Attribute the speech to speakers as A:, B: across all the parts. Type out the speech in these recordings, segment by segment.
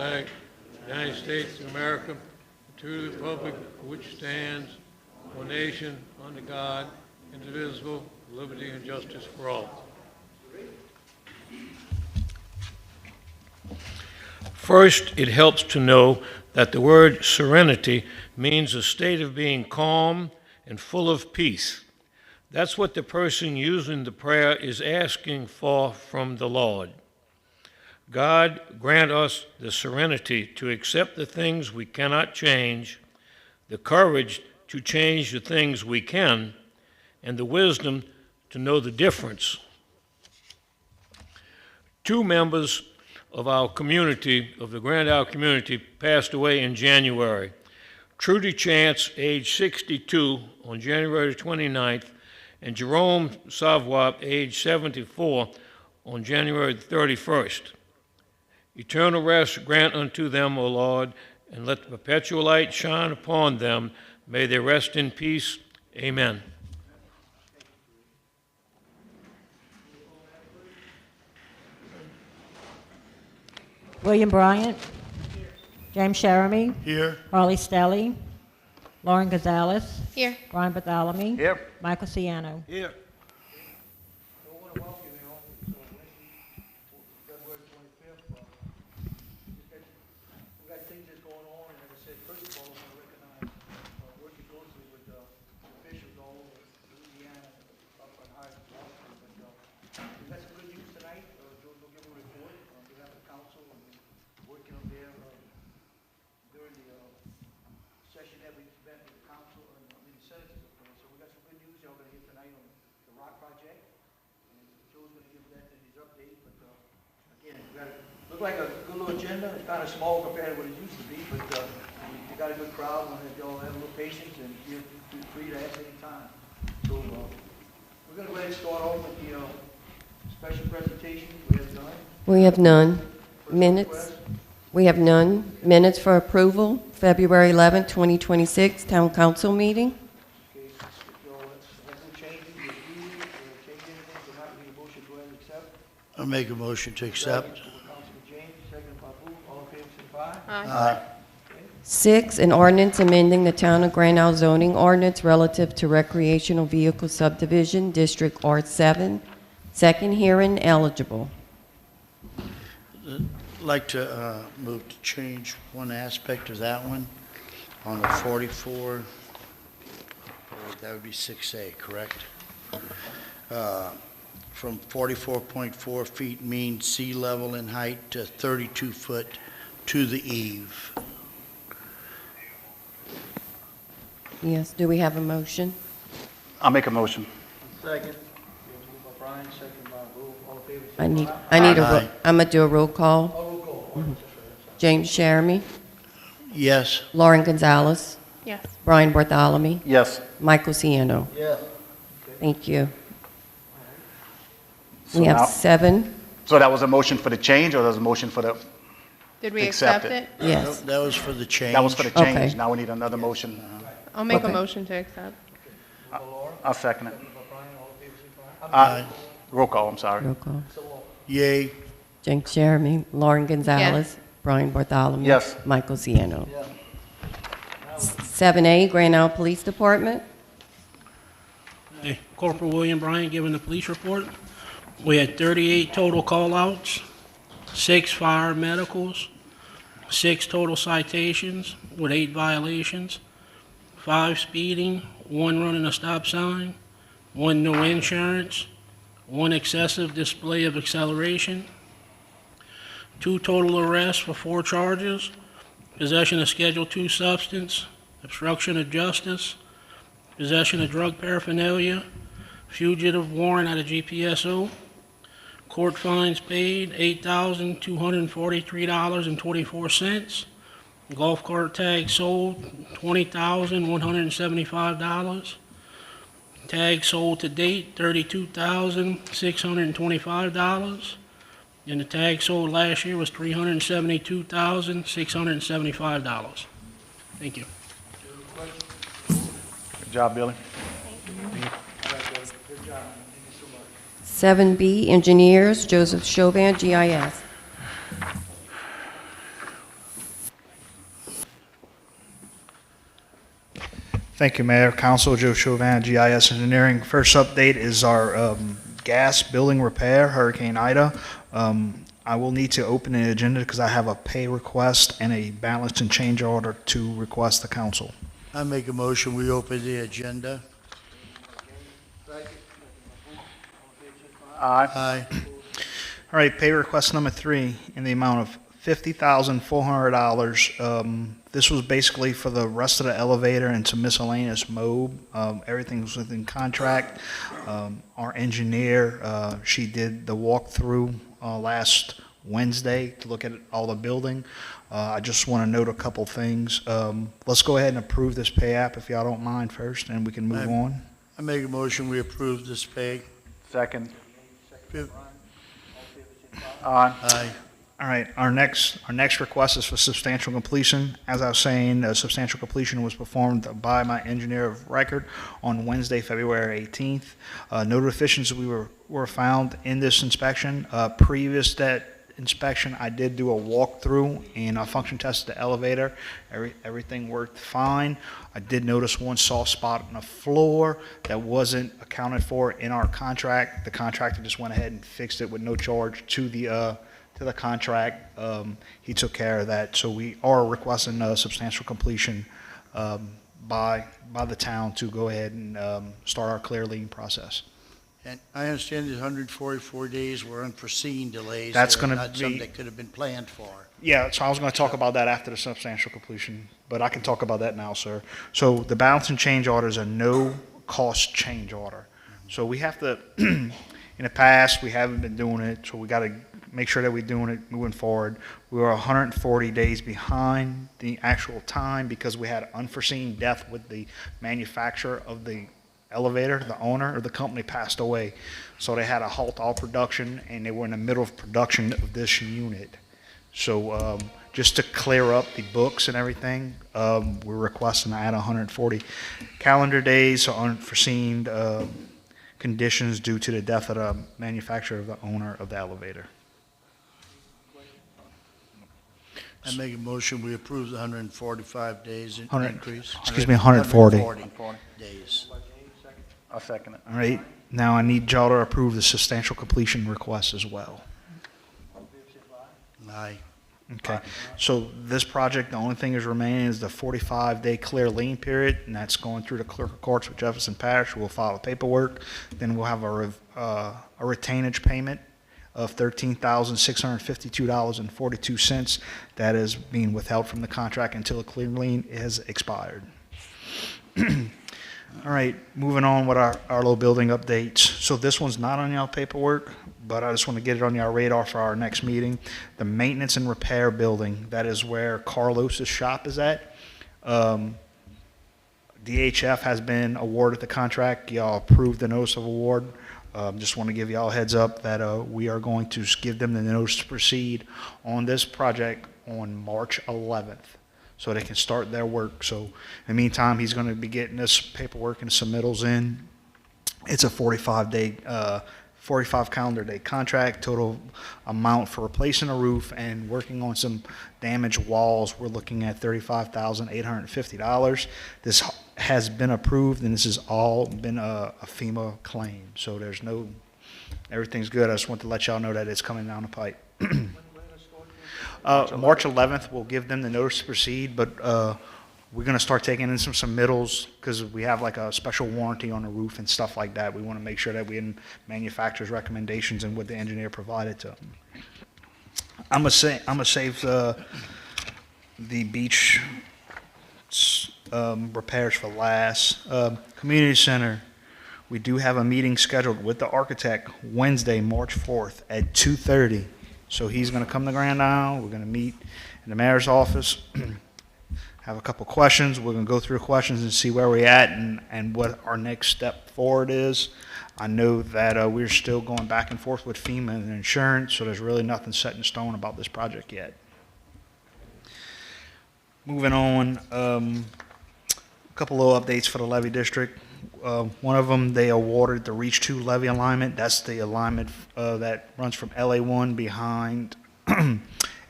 A: flag of the United States of America, and to the republic for which stands one nation under God, indivisible, with liberty and justice for all. First, it helps to know that the word serenity means a state of being calm and full of peace. That's what the person using the prayer is asking for from the Lord. God, grant us the serenity to accept the things we cannot change, the courage to change the things we can, and the wisdom to know the difference. Two members of our community, of the Grand Isle community, passed away in January. Trudy Chance, age 62, on January 29th, and Jerome Savoie, age 74, on January 31st. Eternal rest grant unto them, O Lord, and let the perpetual light shine upon them. May they rest in peace. Amen.
B: William Bryant. James Sheremy.
C: Here.
B: Harley Stelly. Lauren Gonzalez.
D: Here.
B: Brian Bartholomew.
C: Here.
B: Michael Ciano.
C: Here.
E: Like a good little agenda. It's kind of small compared to what it used to be, but you got a good crowd. I want to y'all have a little patience and feel free to ask any time. So we're going to go ahead and start off with the special presentation. We have none.
F: We have none.
E: First
F: Minutes.
E: request.
F: We have none. Minutes for approval, February 11, 2026, Town Council meeting.
E: Okay, if y'all have no changes, you agree, or change anything, so not need a motion to go ahead and accept.
C: I'll make a motion to accept.
E: Councilman James, second by Boo. All in favor, signify.
C: Aye.
F: 6, an ordinance amending the Town of Grand Isle zoning ordinance relative to recreational vehicle subdivision, District R7. Second hearing eligible.
C: I'd like to move to change one aspect of that one on the 44. That would be 6A, correct? From 44.4 feet mean sea level in height to 32 foot to the eave.
F: Yes, do we have a motion?
G: I'll make a motion.
E: Second. Moved by Brian, second by Boo. All in favor,
F: I need,
E: signify.
F: I'm going to do a roll call.
E: Oh, roll call.
F: James Sheremy,
C: Yes.
F: Lauren Gonzalez,
D: Yes.
F: Brian Bartholomew,
G: Yes.
F: Michael Ciano.
E: Yeah.
F: Thank you.
G: So
F: We have
G: now-
F: 7.
G: So that was a motion for the change, or that was a motion for the,
D: Did we
G: Accept
D: accept
G: it.
D: it?
F: Yes.
C: That was for the change.
G: that was for the
F: Okay.
G: change. Now we need another motion.
D: I'll make a
F: Okay.
D: motion to accept.
G: I'll second it.
C: Aye.
G: Roll call, I'm sorry.
F: Roll call.
C: Yay.
F: James Sheremy, Lauren Gonzalez, Brian Bartholomew.
G: Yes.
F: Michael Ciano. 7A, Grand Isle Police Department.
H: Hey, Corporal William Bryant giving the police report. We had 38 total call-outs, 6 fire medicals, 6 total citations with 8 violations, 5 speeding, 1 running a stop sign, 1 no insurance, 1 excessive display of acceleration, 2 total arrests for 4 charges, possession of Schedule II substance, obstruction of justice, possession of drug paraphernalia, fugitive warrant out of GPSO, court fines paid $8,243.24, golf cart tag sold $20,175, tag sold to date $32,625, and the tag sold last year was $372,675. Thank you.
G: Good job, Billy.
F: 7B, Engineers, Joseph Chauvin, GIS.
I: Thank you, Mayor. Council, Joe Chauvin, GIS Engineering. First update is our gas building repair, Hurricane Ida. I will need to open the agenda because I have a pay request and a balance and change order to request the council.
C: I make a motion, we open the agenda.
G: Aye.
C: Aye.
I: All right, pay request number 3 in the amount of $50,400. This was basically for the rest of the elevator and some miscellaneous mob. Everything's within contract. Our engineer, she did the walkthrough last Wednesday to look at all the building. I just want to note a couple things. Let's go ahead and approve this pay app if y'all don't mind first, and we can move on.
C: I make a motion, we approve this pay.
G: Second.
C: Fif-
G: Aye.
C: Aye.
I: All right, our next request is for substantial completion. As I was saying, substantial completion was performed by my engineer of record on Wednesday, February 18th. No deficiencies were found in this inspection. Previous to that inspection, I did do a walkthrough and a function test of the elevator. Everything worked fine. I did notice one soft spot on the floor that wasn't accounted for in our contract. The contractor just went ahead and fixed it with no charge to the contract. He took care of that. So we are requesting substantial completion by the town to go ahead and start our clear lien process.
C: And I understand the 144 days were unforeseen delays.
I: That's
C: They're
I: gonna
C: not
I: be-
C: something that could have been planned for.
I: Yeah, so I was going to talk about that after the substantial completion, but I can talk about that now, sir. So the balance and change order is a no-cost change order. So we have to, in the past, we haven't been doing it, so we got to make sure that we're doing it moving forward. We were 140 days behind the actual time because we had unforeseen death with the manufacturer of the elevator. The owner of the company passed away, so they had to halt all production, and they were in the middle of production of this unit. So just to clear up the books and everything, we're requesting to add 140 calendar days for unforeseen conditions due to the death of the manufacturer of the owner of the elevator.
C: I make a motion, we approve the 145 days
I: 100
C: increase.
I: excuse me, 140.
C: 140 days.
G: I'll second it.
I: All right, now I need y'all to approve the substantial completion request as well.
C: Aye.
I: Okay, so this project, the only thing is remaining is the 45-day clear lien period, and that's going through the clerk of courts with Jefferson Parish. We'll file the paperwork, then we'll have a retainage payment of $13,652.42 that is being withheld from the contract until the clear lien is expired. All right, moving on with our little building updates. So this one's not on y'all paperwork, but I just want to get it on y'all radar for our next meeting. The maintenance and repair building, that is where Carlos's shop is at. DHF has been awarded the contract. Y'all approved the notice of award. Just want to give y'all a heads up that we are going to give them the notice to proceed on this project on March 11th. So they can start their work. So in the meantime, he's going to be getting this paperwork and submittals in. It's a 45 calendar day contract. Total amount for replacing a roof and working on some damaged walls, we're looking at $35,850. This has been approved, and this has all been a FEMA claim. So there's no, everything's good. I just want to let y'all know that it's coming down the pipe. March 11th, we'll give them the notice to proceed, but we're going to start taking in some submittals because we have like a special warranty on the roof and stuff like that. We want to make sure that we in manufacturer's recommendations and what the engineer provided to them. I'm gonna save the beach repairs for last. Community center, we do have a meeting scheduled with the architect Wednesday, March 4th at 2:30. So he's going to come to Grand Isle. We're going to meet in the mayor's office, have a couple questions. We're going to go through questions and see where we're at and what our next step forward is. I know that we're still going back and forth with FEMA and insurance, so there's really nothing set in stone about this project yet. Moving on, a couple of updates for the levee district. One of them, they awarded the Reach 2 levee alignment. That's the alignment that runs from LA1 behind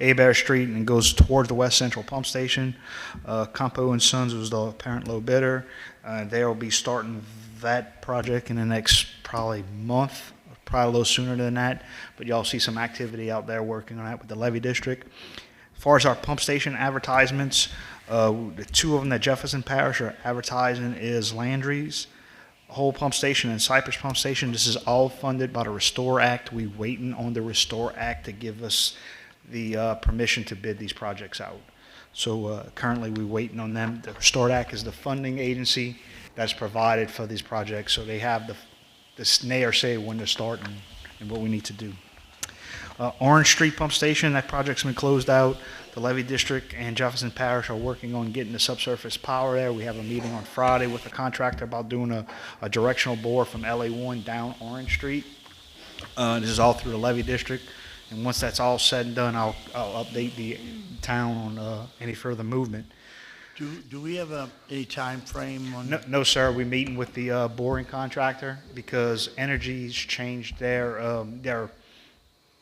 I: Abear Street and goes towards the West Central Pump Station. Campo and Sons was the apparent low bidder. They'll be starting that project in the next probably month, probably a little sooner than that, but y'all see some activity out there working on that with the levy district. As far as our pump station advertisements, the two of them that Jefferson Parish are advertising is Landry's Whole Pump Station and Cypress Pump Station. This is all funded by the Restore Act. We waiting on the Restore Act to give us the permission to bid these projects out. So currently we're waiting on them. The Restore Act is the funding agency that's provided for these projects, so they have the nay or say when to start and what we need to do. Orange Street Pump Station, that project's been closed out. The Levy District and Jefferson Parish are working on getting the subsurface power there. We have a meeting on Friday with the contractor about doing a directional bore from LA1 down Orange Street. This is all through the Levy District. And once that's all said and done, I'll update the town on any further movement.
C: Do we have any time frame on?
I: No, sir. We're meeting with the boring contractor because Energy's changed their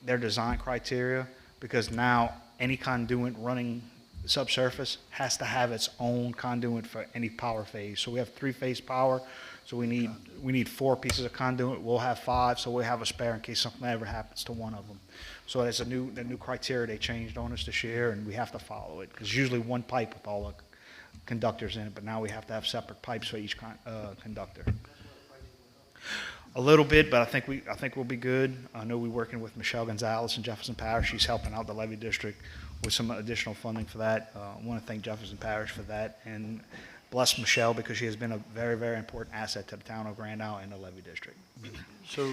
I: design criteria, because now any conduit running subsurface has to have its own conduit for any power phase. So we have 3-phase power, so we need 4 pieces of conduit. We'll have 5, so we'll have a spare in case something ever happens to one of them. So that's the new criteria they changed on us this year, and we have to follow it, because usually one pipe with all the conductors in it, but now we have to have separate pipes for each conductor. A little bit, but I think we'll be good. I know we're working with Michelle Gonzalez in Jefferson Parish. She's helping out the Levy District with some additional funding for that. I want to thank Jefferson Parish for that, and bless Michelle because she has been a very, very important asset to the town of Grand Isle and the Levy District.
C: So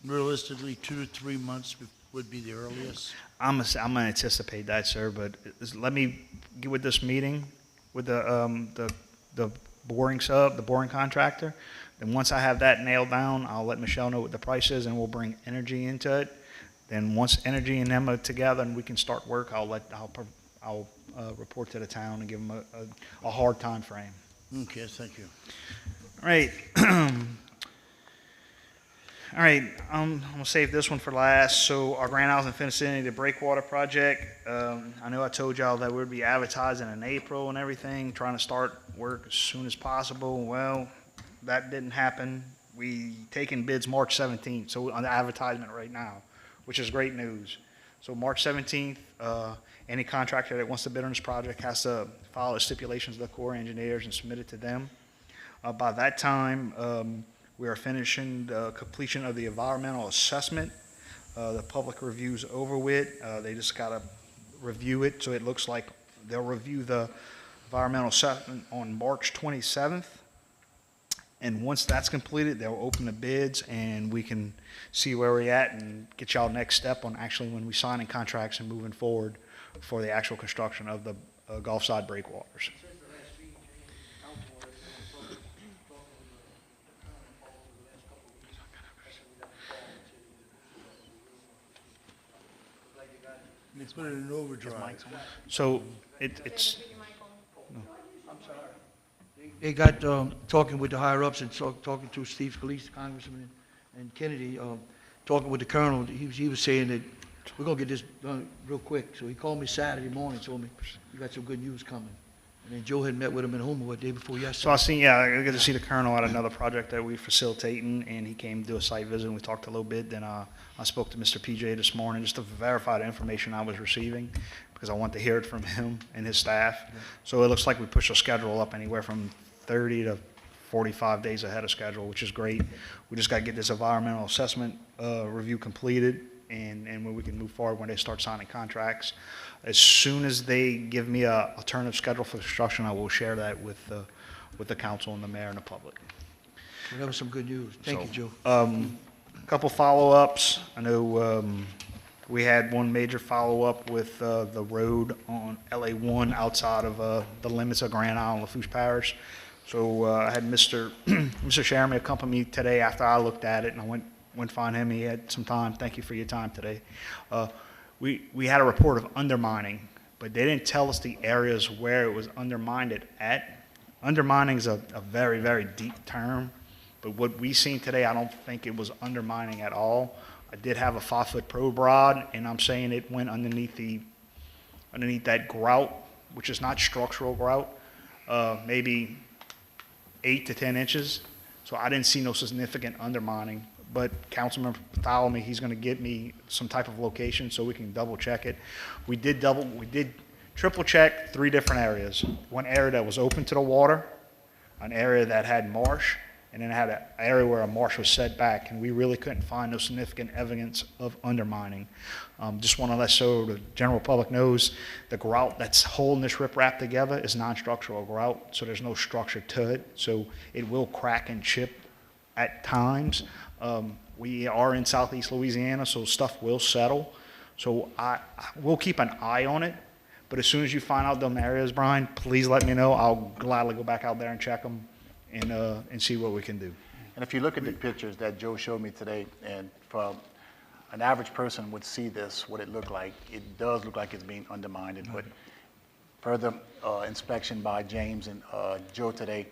C: realistically, 2 to 3 months would be the earliest?
I: I'm gonna anticipate that, sir, but let me get with this meeting with the boring contractor. And once I have that nailed down, I'll let Michelle know what the price is, and we'll bring Energy into it. Then once Energy and them are together and we can start work, I'll report to the town and give them a hard time frame.
C: Okay, thank you.
I: All right. All right, I'm gonna save this one for last. So our Grand Isles Infinity, the breakwater project. I know I told y'all that we'd be advertising in April and everything, trying to start work as soon as possible. Well, that didn't happen. We taking bids March 17th, so we're on the advertisement right now, which is great news. So March 17th, any contractor that wants to bid on this project has to follow the stipulations of the Corps of Engineers and submit it to them. By that time, we are finishing the completion of the environmental assessment. The public review's over with. They just got to review it, so it looks like they'll review the environmental assessment on March 27th. And once that's completed, they'll open the bids, and we can see where we're at and get y'all next step on actually when we signing contracts and moving forward for the actual construction of the Gulf Side breakwaters.
C: They put it in overdrive.
I: So it's,
E: They got, talking with the higher-ups and talking to Steve Scalise, Congressman, and Kennedy, talking with the colonel. He was saying that we're going to get this done real quick. So he called me Saturday morning, told me, you got some good news coming. And then Joe had met with him in Homewood the day before yesterday.
I: so I got to see the colonel at another project that we're facilitating, and he came to do a site visit, and we talked a little bit. Then I spoke to Mr. PJ this morning just to verify the information I was receiving, because I want to hear it from him and his staff. Yeah. So it looks like we pushed our schedule up anywhere from 30 to 45 days ahead of schedule, which is great. We just got to get this environmental assessment review completed, and when we can move forward when they start signing contracts. As soon as they give me a alternative schedule for construction, I will share that with the council and the mayor and the public.
E: Well, that was some good news. Thank you, Joe.
I: A couple follow-ups. I know we had one major follow-up with the road on LA1 outside of the limits of Grand Isle and Lafourche Parish. So I had Mr. Sherman accompany me today after I looked at it, and I went find him. He had some time. Thank you for your time today. We had a report of undermining, but they didn't tell us the areas where it was undermined at. Undermining is a very, very deep term, but what we seen today, I don't think it was undermining at all. I did have a 5-foot probe rod, and I'm saying it went underneath that grout, which is not structural grout, maybe 8 to 10 inches. So I didn't see no significant undermining. But Councilman Thalamy, he's going to get me some type of location so we can double check it. We did triple check 3 different areas. One area that was open to the water, an area that had marsh, and then it had an area where a marsh was set back, and we really couldn't find no significant evidence of undermining. Just want to let so the general public knows the grout that's holding this riprap together is non-structural grout, so there's no structure to it, so it will crack and chip at times. We are in southeast Louisiana, so stuff will settle. So I will keep an eye on it, but as soon as you find out them areas, Brian, please let me know. I'll gladly go back out there and check them and see what we can do.
G: And if you look at the pictures that Joe showed me today, and from an average person would see this, what it looked like, it does look like it's being undermined. But further inspection by James and Joe today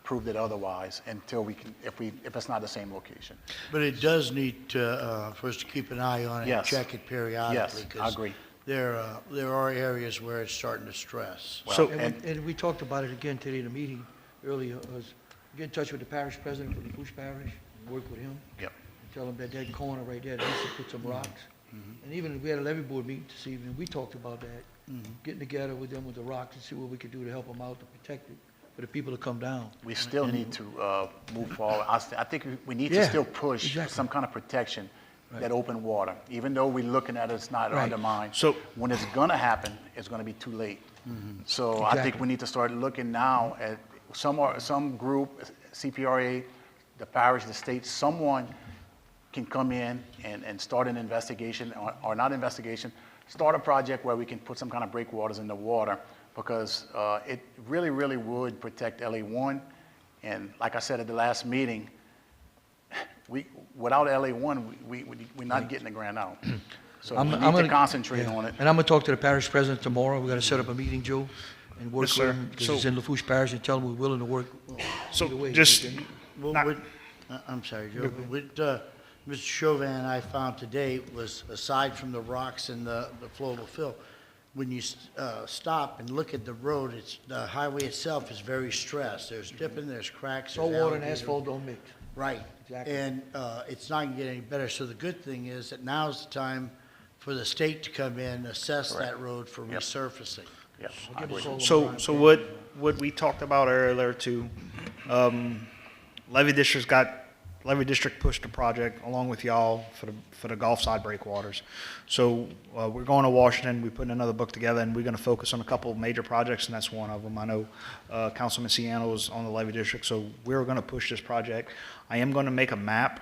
G: proved it otherwise until we can, if it's not the same location.
C: But it does need to, for us to keep an eye on it and
G: Yes.
C: check it periodically.
G: Yes, I
C: 'cause
G: agree.
C: There are areas where it's starting to stress.
G: Well,
I: So-
E: And we talked about it again today in the meeting earlier, was get in touch with the parish president for the Bush Parish, and work with him.
G: Yep.
E: And tell him that corner right there, they needs to put some rocks. And even, we had a levy board meeting this evening, we talked about that, getting together with them with the rocks and see what we could do to help them out to protect it, for the people to come down.
G: We still need to move forward. I think we need to
E: Yeah,
G: still push
E: exactly.
G: some kind of protection, that open water. Even though we're looking at it, it's not
E: Right.
G: undermined.
I: So-
G: when it's gonna happen, it's gonna be too late. So I think
E: Exactly.
G: we need to start looking now at some group, CPRA, the parish, the state, someone can come in and start an investigation, or not investigation, start a project where we can put some kind of breakwaters in the water, because it really, really would protect LA1. And like I said at the last meeting, without LA1, we're not getting the grant out. So we need to concentrate on it.
E: And I'm gonna talk to the parish president tomorrow, we gotta set up a meeting, Joe, and work
I: Yes,
E: with
I: sir.
E: him, because
I: So-
E: he's in LaFouche Parish, and tell him we're willing to work.
I: So
E: either way.
I: just,
C: Well,
I: Not-
C: I'm sorry, Joe, but what Mr. Chauvin I found today was, aside from the rocks and the flowable fill, when you stop and look at the road, the highway itself is very stressed. There's dipping, there's cracks. there's
E: Salt water and
C: alligator.
E: asphalt don't mix.
C: Right.
E: Exactly.
C: And it's not going to get any better. So the good thing is that now's the time for the state to come in, assess that road for
G: Yep.
C: resurfacing.
G: Yep, I
E: Give
G: agree.
E: us all a
I: so
E: time.
I: so what we talked about earlier too, Levy District pushed the project along with y'all for the Gulf side breakwaters. So we're going to Washington. We put another book together, and we're going to focus on a couple of major projects, and that's one of them. I know Councilman Ciano is on the Levy District, so we're going to push this project. I am going to make a map,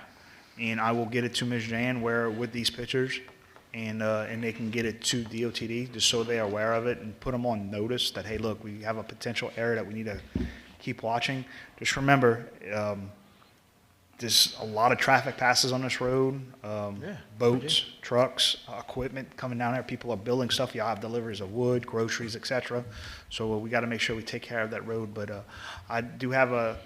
I: and I will get it to Ms. Jan with these pictures, and they can get it to DOTD just so they're aware of it and put them on notice that, hey, look, we have a potential area that we need to keep watching. Just remember, there's a lot of traffic passes on this road, boats, trucks, equipment coming down there. People are building stuff. Y'all have deliveries of wood, groceries, etc. So we got to make sure we take care of that road. But I do have I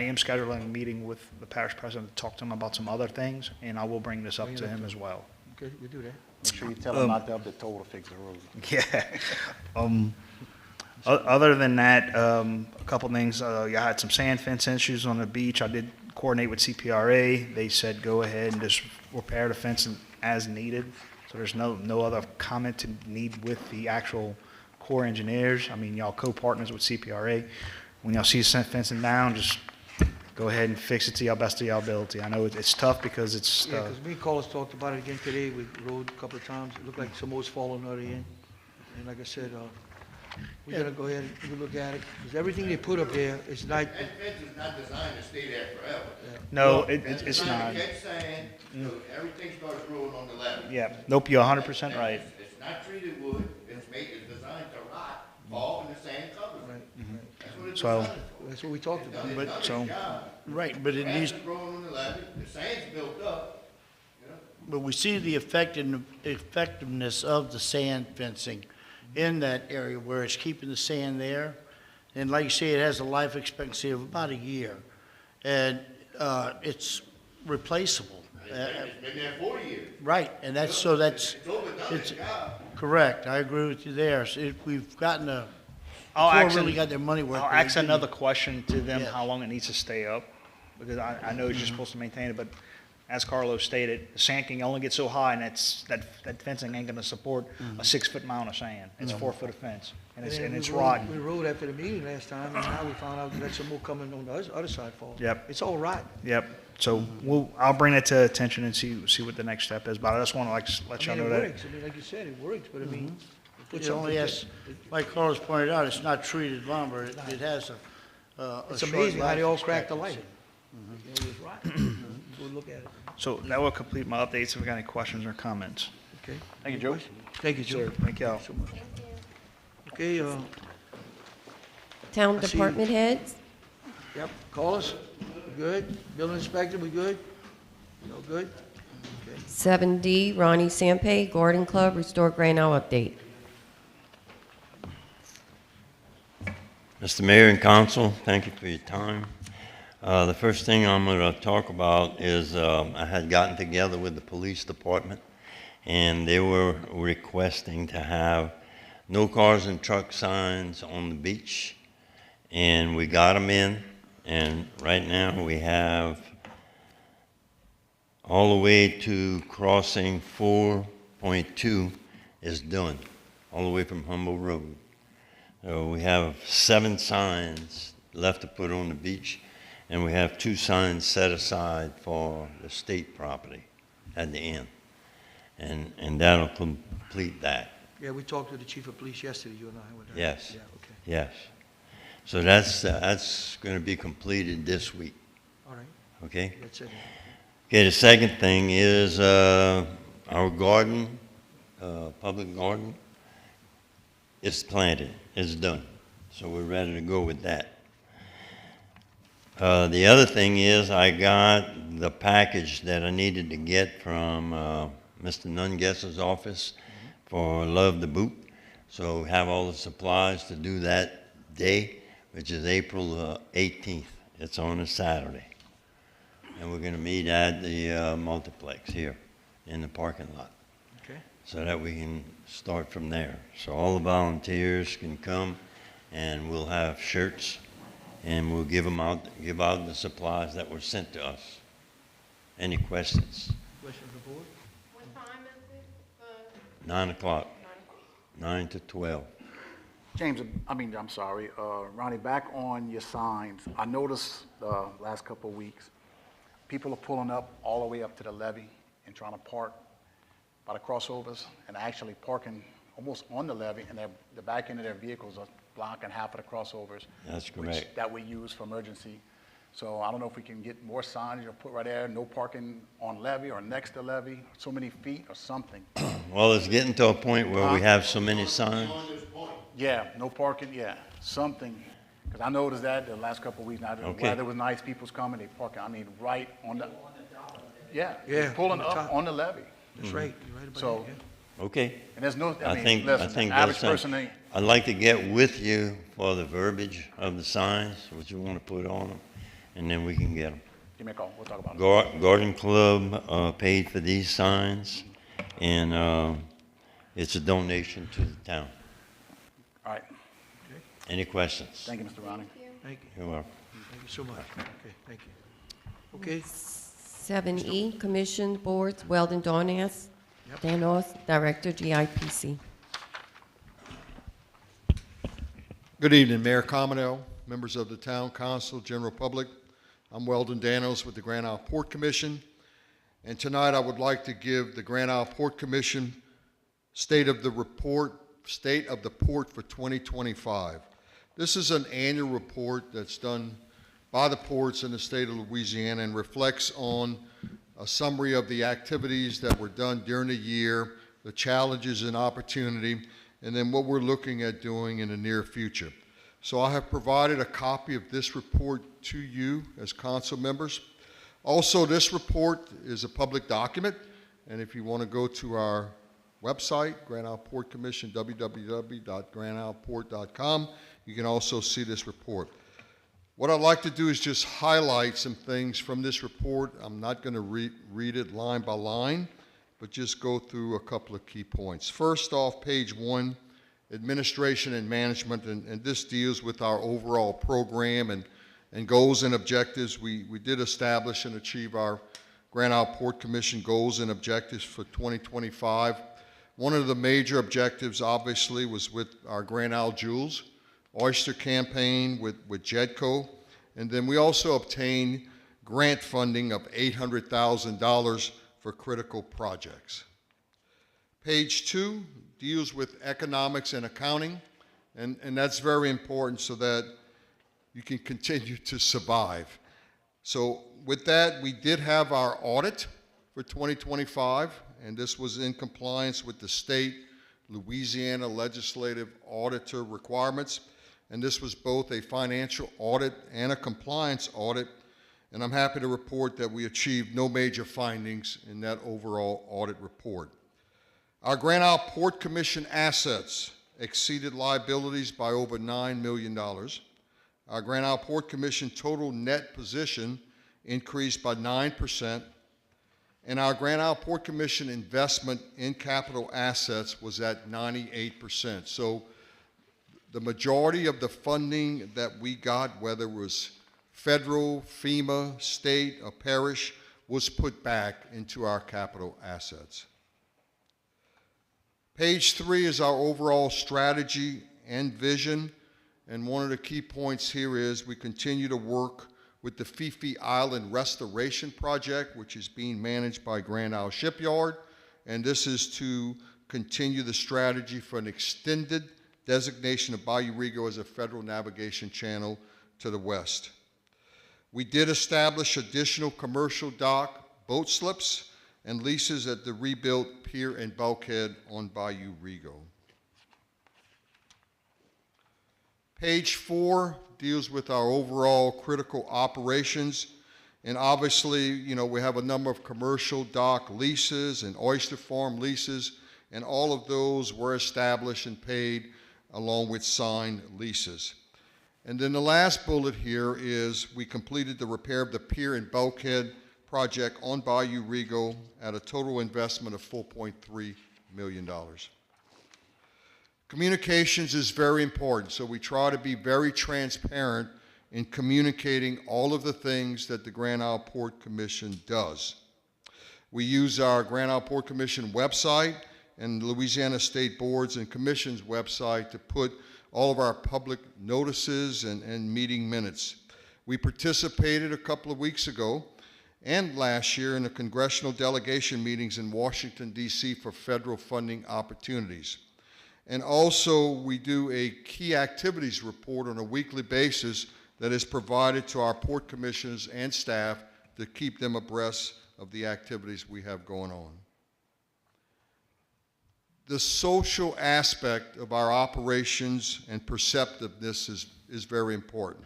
I: am scheduling a meeting with the parish president to talk to him about some other things, and I will bring this up to him as well.
E: Okay, we do that.
G: Make sure you tell them not to up the toll to fix the road.
I: Yeah. Other than that, a couple things. You had some sand fence issues on the beach. I did coordinate with CPRA. They said go ahead and just repair the fence as needed. So there's no other comment to need with the actual Corps engineers. I mean, y'all co-partners with CPRA. When y'all see fencing down, just go ahead and fix it to your best of your ability. I know it's tough because it's.
E: Yeah, because me and Carlos talked about it again today, we rode a couple of times, it looked like some more was falling out of the end. And like I said, we're gonna go ahead and look at it, because everything they put up there is not,
J: That fence is not designed to stay there forever.
I: No,
J: It's
I: it's
J: designed
I: not.
J: to catch sand, so everything starts growing on the levee.
I: Yeah, nope, you're 100% right.
J: It's not treated wood, it's designed to rot, fall, and the sand covers it. That's what it's
I: So-
J: designed for.
E: that's what we talked about.
J: It's done
I: so-
J: its job.
C: Right, but it
J: Grass
C: needs,
J: is growing on the levee, the sand's built up, you know.
C: but we see the effectiveness of the sand fencing in that area where it's keeping the sand there. And like you say, it has a life expectancy of about a year. And it's replaceable.
J: It's been there 40 years.
C: Right, and that's, so that's,
J: It's overdone
C: it's,
J: its job.
C: correct, I agree with you there. So we've gotten a,
I: I'll
C: Ford
I: ask
C: really
I: an-
C: got their money worth.
I: I'll
C: but they
I: ask
C: didn't.
I: another question to them,
C: Yes.
I: how long it needs to stay up, because I know you're supposed to maintain it, but as Carlos stated, the sand can only get so high, and that fencing ain't gonna support a 6-foot mound of sand. It's 4 foot of fence, and
E: then
I: it's
E: we
I: rotten.
E: rode after the meeting last time, and now we found out that some more coming on the other side fall.
I: Yep.
E: It's all right.
I: Yep, so I'll bring that to attention and see what the next step is, but I just wanna let
E: I
I: y'all
E: mean,
I: know
E: it
I: that.
E: works. I mean, like you said, it works, but I mean, put
C: It
E: something
C: only has, like Carlos pointed out, it's not treated lumber, it has a
E: It's
C: short
E: amazing how they all
C: life
E: crack the light.
C: expectancy.
E: It was rotten. Go look at it.
I: So that will complete my updates. If we got any questions or comments.
E: Okay.
G: Thank you, Joe.
E: Thank you, Joe.
I: Sir, thank y'all.
E: So much. Okay,
F: Town
E: I see-
F: department heads.
E: yep, call us. We good? Building inspector, we good? No good? Okay.
F: 7D, Ronnie Sampe, Garden Club, Restore Grand Isle update.
K: Mr. Mayor and Council, thank you for your time. The first thing I'm going to talk about is I had gotten together with the police department, and they were requesting to have no cars and truck signs on the beach, and we got them in, and right now we have all the way to crossing 4.2 is done, all the way from Humboldt Road. So we have 7 signs left to put on the beach, and we have 2 signs set aside for the state property at the end. And that'll complete that,
E: Yeah, we talked to the chief of police yesterday, you and I. with her.
K: Yes.
E: Yeah, okay.
K: yes. So that's going to be completed this week,
E: All right,
K: okay?
E: that's it.
K: Okay, the second thing is our garden, public garden, it's planted, it's done. So we're ready to go with that. The other thing is I got the package that I needed to get from Mr. Nungesser's office for Love the Boot. So we have all the supplies to do that day, which is April 18th. It's on a Saturday. And we're going to meet at the multiplex here in the parking lot,
E: Okay.
K: so that we can start from there. So all the volunteers can come, and we'll have shirts, and we'll give out the supplies that were sent to us. Any questions?
E: Question of the board?
D: What time is it?
K: 9 o'clock, 9 to 12.
G: James, I'm sorry, Ronnie, back on your signs, I noticed last couple of weeks, people are pulling up all the way up to the levee and trying to park by the crossovers and actually parking almost on the levee, and the back end of their vehicles are blocking half of the crossovers.
K: That's
G: which-
K: correct.
G: That we use for emergency. So I don't know if we can get more signage or put right there, no parking on levee or next to levee, so many feet or something.
K: Well, it's getting to a point where we have so many signs.
G: Yeah, no parking, yeah, something, because I noticed that the last couple of weeks, now the
K: Okay.
G: weather was nice, people's coming, they parking, right on the, yeah,
E: Yeah,
G: they're pulling
E: on the
G: up
E: top.
G: on the levee.
E: That's right, you're right about
G: So-
E: that, yeah.
K: Okay.
G: And there's no,
K: I
G: I mean,
K: think
G: listen, the average
K: that's
G: person ain't,
K: I'd like to get with you for the verbiage of the signs, what you want to put on them, and then we can get them.
G: give me a call, we'll talk about it.
K: Garden Club paid for these signs, and it's a donation to the town.
G: All right,
K: Any questions?
G: thank you, Mr. Ronnie.
E: Thank you,
K: You're welcome.
E: thank you so much. Okay, thank you. Okay,
F: 7E, Commission Boards, Weldon Donas, Danos, Director, GIPC.
L: Good evening, Mayor Commonell, members of the Town Council, general public. I'm Weldon Danos with the Grand Isle Port Commission, and tonight I would like to give the Grand Isle Port Commission State of the Port for 2025. This is an annual report that's done by the ports in the state of Louisiana and reflects on a summary of the activities that were done during the year, the challenges and opportunity, and then what we're looking at doing in the near future. So I have provided a copy of this report to you as council members. Also, this report is a public document, and if you want to go to our website, Grand Isle Port Commission, www.grandisleport.com, you can also see this report. What I'd like to do is just highlight some things from this report. I'm not going to read it line by line, but just go through a couple of key points. First off, page 1, administration and management, and this deals with our overall program and goals and objectives. We did establish and achieve our Grand Isle Port Commission goals and objectives for 2025. One of the major objectives, obviously, was with our Grand Isle Jewels Oyster campaign with JEDCO, and then we also obtained grant funding of $800,000 for critical projects. Page 2 deals with economics and accounting, and that's very important so that you can continue to survive. So with that, we did have our audit for 2025, and this was in compliance with the state Louisiana legislative auditor requirements, and this was both a financial audit and a compliance audit, and I'm happy to report that we achieved no major findings in that overall audit report. Our Grand Isle Port Commission assets exceeded liabilities by over $9 million. Our Grand Isle Port Commission total net position increased by 9%, and our Grand Isle Port Commission investment in capital assets was at 98%. So the majority of the funding that we got, whether it was federal, FEMA, state, or parish, was put back into our capital assets. Page 3 is our overall strategy and vision, and one of the key points here is we continue to work with the Fifi Island Restoration Project, which is being managed by Grand Isle Shipyard, and this is to continue the strategy for an extended designation of Bayou Rigo as a federal navigation channel to the west. We did establish additional commercial dock boat slips and leases at the rebuilt pier and bulkhead on Bayou Rigo. Page 4 deals with our overall critical operations, and obviously, you know, we have a number of commercial dock leases and oyster farm leases, and all of those were established and paid along with signed leases. And then the last bullet here is we completed the repair of the pier and bulkhead project on Bayou Rigo at a total investment of $4.3 million. Communications is very important, so we try to be very transparent in communicating all of the things that the Grand Isle Port Commission does. We use our Grand Isle Port Commission website and Louisiana State Boards and Commissions website to put all of our public notices and meeting minutes. We participated a couple of weeks ago and last year in the congressional delegation meetings in Washington, D.C. for federal funding opportunities. And also, we do a key activities report on a weekly basis that is provided to our port commissioners and staff to keep them abreast of the activities we have going on. The social aspect of our operations and perceptiveness is very important.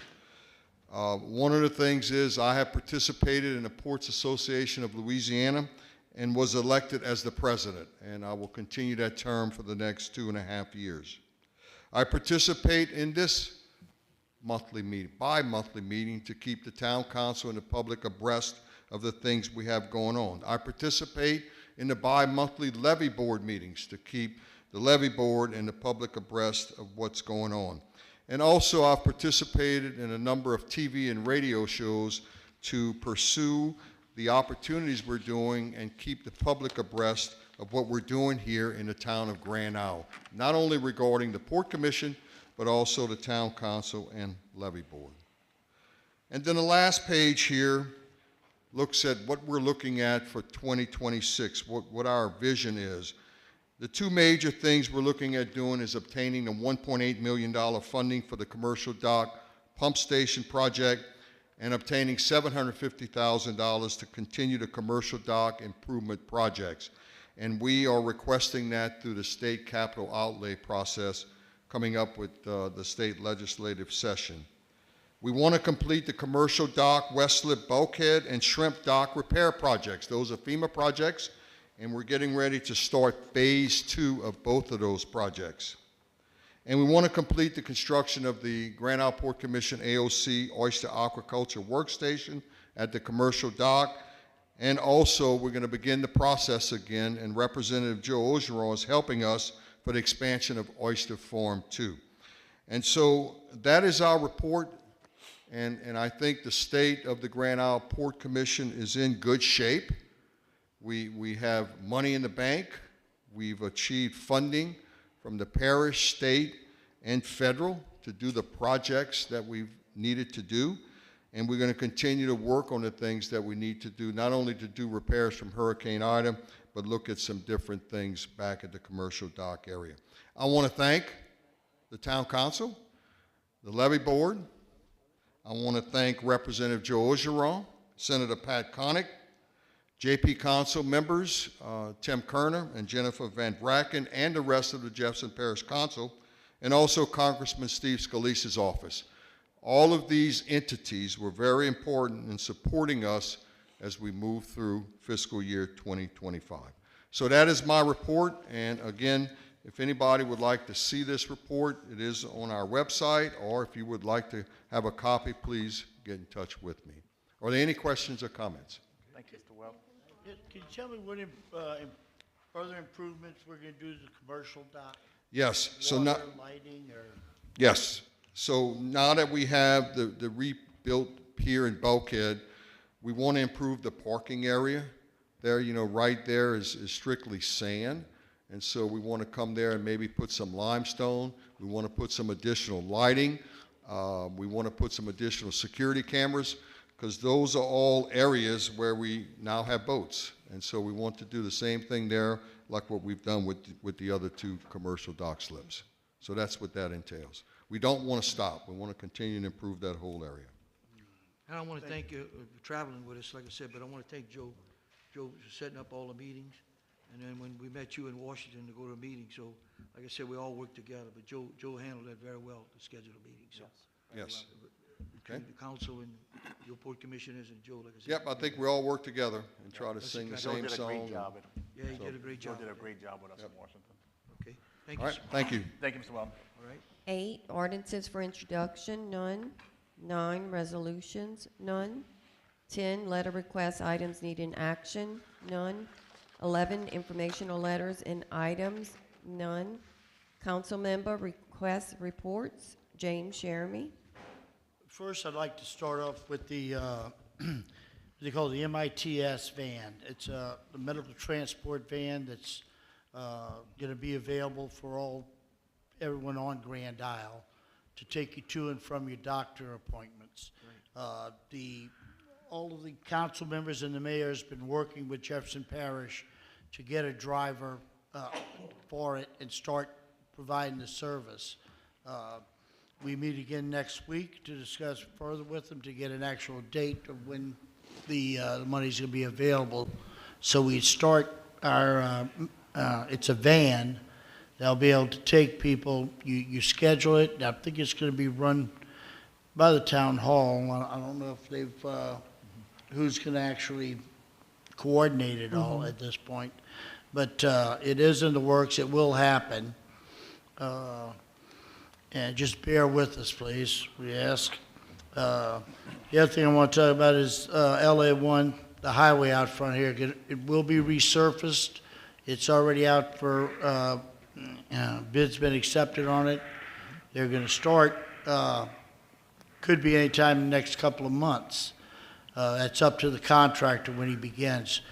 L: One of the things is I have participated in the Ports Association of Louisiana and was elected as the president, and I will continue that term for the next 2.5 years. I participate in this bi-monthly meeting to keep the town council and the public abreast of the things we have going on. I participate in the bi-monthly levy board meetings to keep the levy board and the public abreast of what's going on. And also I've participated in a number of TV and radio shows to pursue the opportunities we're doing and keep the public abreast of what we're doing here in the town of Grand Isle, not only regarding the Port Commission, but also the town council and levy board. And then the last page here looks at what we're looking at for 2026, what our vision is. The two major things we're looking at doing is obtaining the $1.8 million funding for the commercial dock pump station project and obtaining $750,000 to continue the commercial dock improvement projects. And we are requesting that through the state capital outlay process coming up with the state legislative session. We want to complete the commercial dock, west slip bulkhead, and shrimp dock repair projects. Those are FEMA projects, and we're getting ready to start phase 2 of both of those projects. And we want to complete the construction of the Grand Isle Port Commission AOC Oyster Aquaculture Workstation at the commercial dock. And also, we're going to begin the process again, and Representative Joe Ogeron is helping us for the expansion of Oyster Farm 2. And so that is our report, and I think the state of the Grand Isle Port Commission is in good shape. We have money in the bank. We've achieved funding from the parish, state, and federal to do the projects that we've needed to do. And we're going to continue to work on the things that we need to do, not only to do repairs from Hurricane Ida, but look at some different things back at the commercial dock area. I want to thank the town council, the levy board. I want to thank Representative Joe Ogeron, Senator Pat Connick, JP Council members, Tim Kerner and Jennifer Van Bracken, and the rest of the Jefferson Parish Council, and also Congressman Steve Scalise's office. All of these entities were very important in supporting us as we move through fiscal year 2025. So that is my report, and again, if anybody would like to see this report, it is on our website, or if you would like to have a copy, please get in touch with me. Are there any questions or comments?
G: Thank you, Mr. Weld.
C: Can you tell me what further improvements we're going to do to the commercial dock?
L: Yes. So
C: Water,
L: now,
C: lighting, or?
L: yes. So now that we have the rebuilt pier and bulkhead, we want to improve the parking area. There, you know, right there is strictly sand. And so we want to come there and maybe put some limestone. We want to put some additional lighting. We want to put some additional security cameras, because those are all areas where we now have boats. And so we want to do the same thing there, like what we've done with the other two commercial dock slips. So that's what that entails. We don't want to stop. We want to continue to improve that whole area.
E: And I want to thank you for traveling with us, like I said, but I want to thank Joe for setting up all the meetings. And then when we met you in Washington to go to a meeting, so like I said, we all worked together, but Joe handled that very well to schedule a meeting, so.
L: Yes.
E: Between the council and your port commissioners and Joe, like I said.
L: Yep, I think we all work together and try to
E: That's
L: sing the
E: exactly-
L: same
G: Joe did a
L: song.
G: great job.
E: Yeah, he did a great
G: Joe
E: job.
G: did a great job with us in Washington.
E: Okay, thank
L: All
E: you,
L: right,
E: sir.
L: thank you.
G: Thank you, Mr. Weld.
E: All right.
F: 8, ordinances for introduction, none. 9, resolutions, none. 10, letter requests, items needing action, none. 11, informational letters and items, none. Council member requests reports, James Jeremy.
C: First, I'd like to start off with the, they call it the MITS van. It's the medical transport van that's going to be available for everyone on Grand Isle to take you to and from your doctor appointments. All of the council members and the mayor has been working with Jefferson Parish to get a driver for it and start providing the service. We meet again next week to discuss further with them to get an actual date of when the money's going to be available. So we start our, it's a van that'll be able to take people. You schedule it. I think it's going to be run by the town hall. I don't know if they've, who's going to actually coordinate it all at this point. But it is in the works. It will happen. And just bear with us, please, we ask. The other thing I want to talk about is LA1, the highway out front here. It will be resurfaced. It's already out for, bids been accepted on it. They're going to start, could be anytime in the next couple of months. That's up to the contractor when he begins.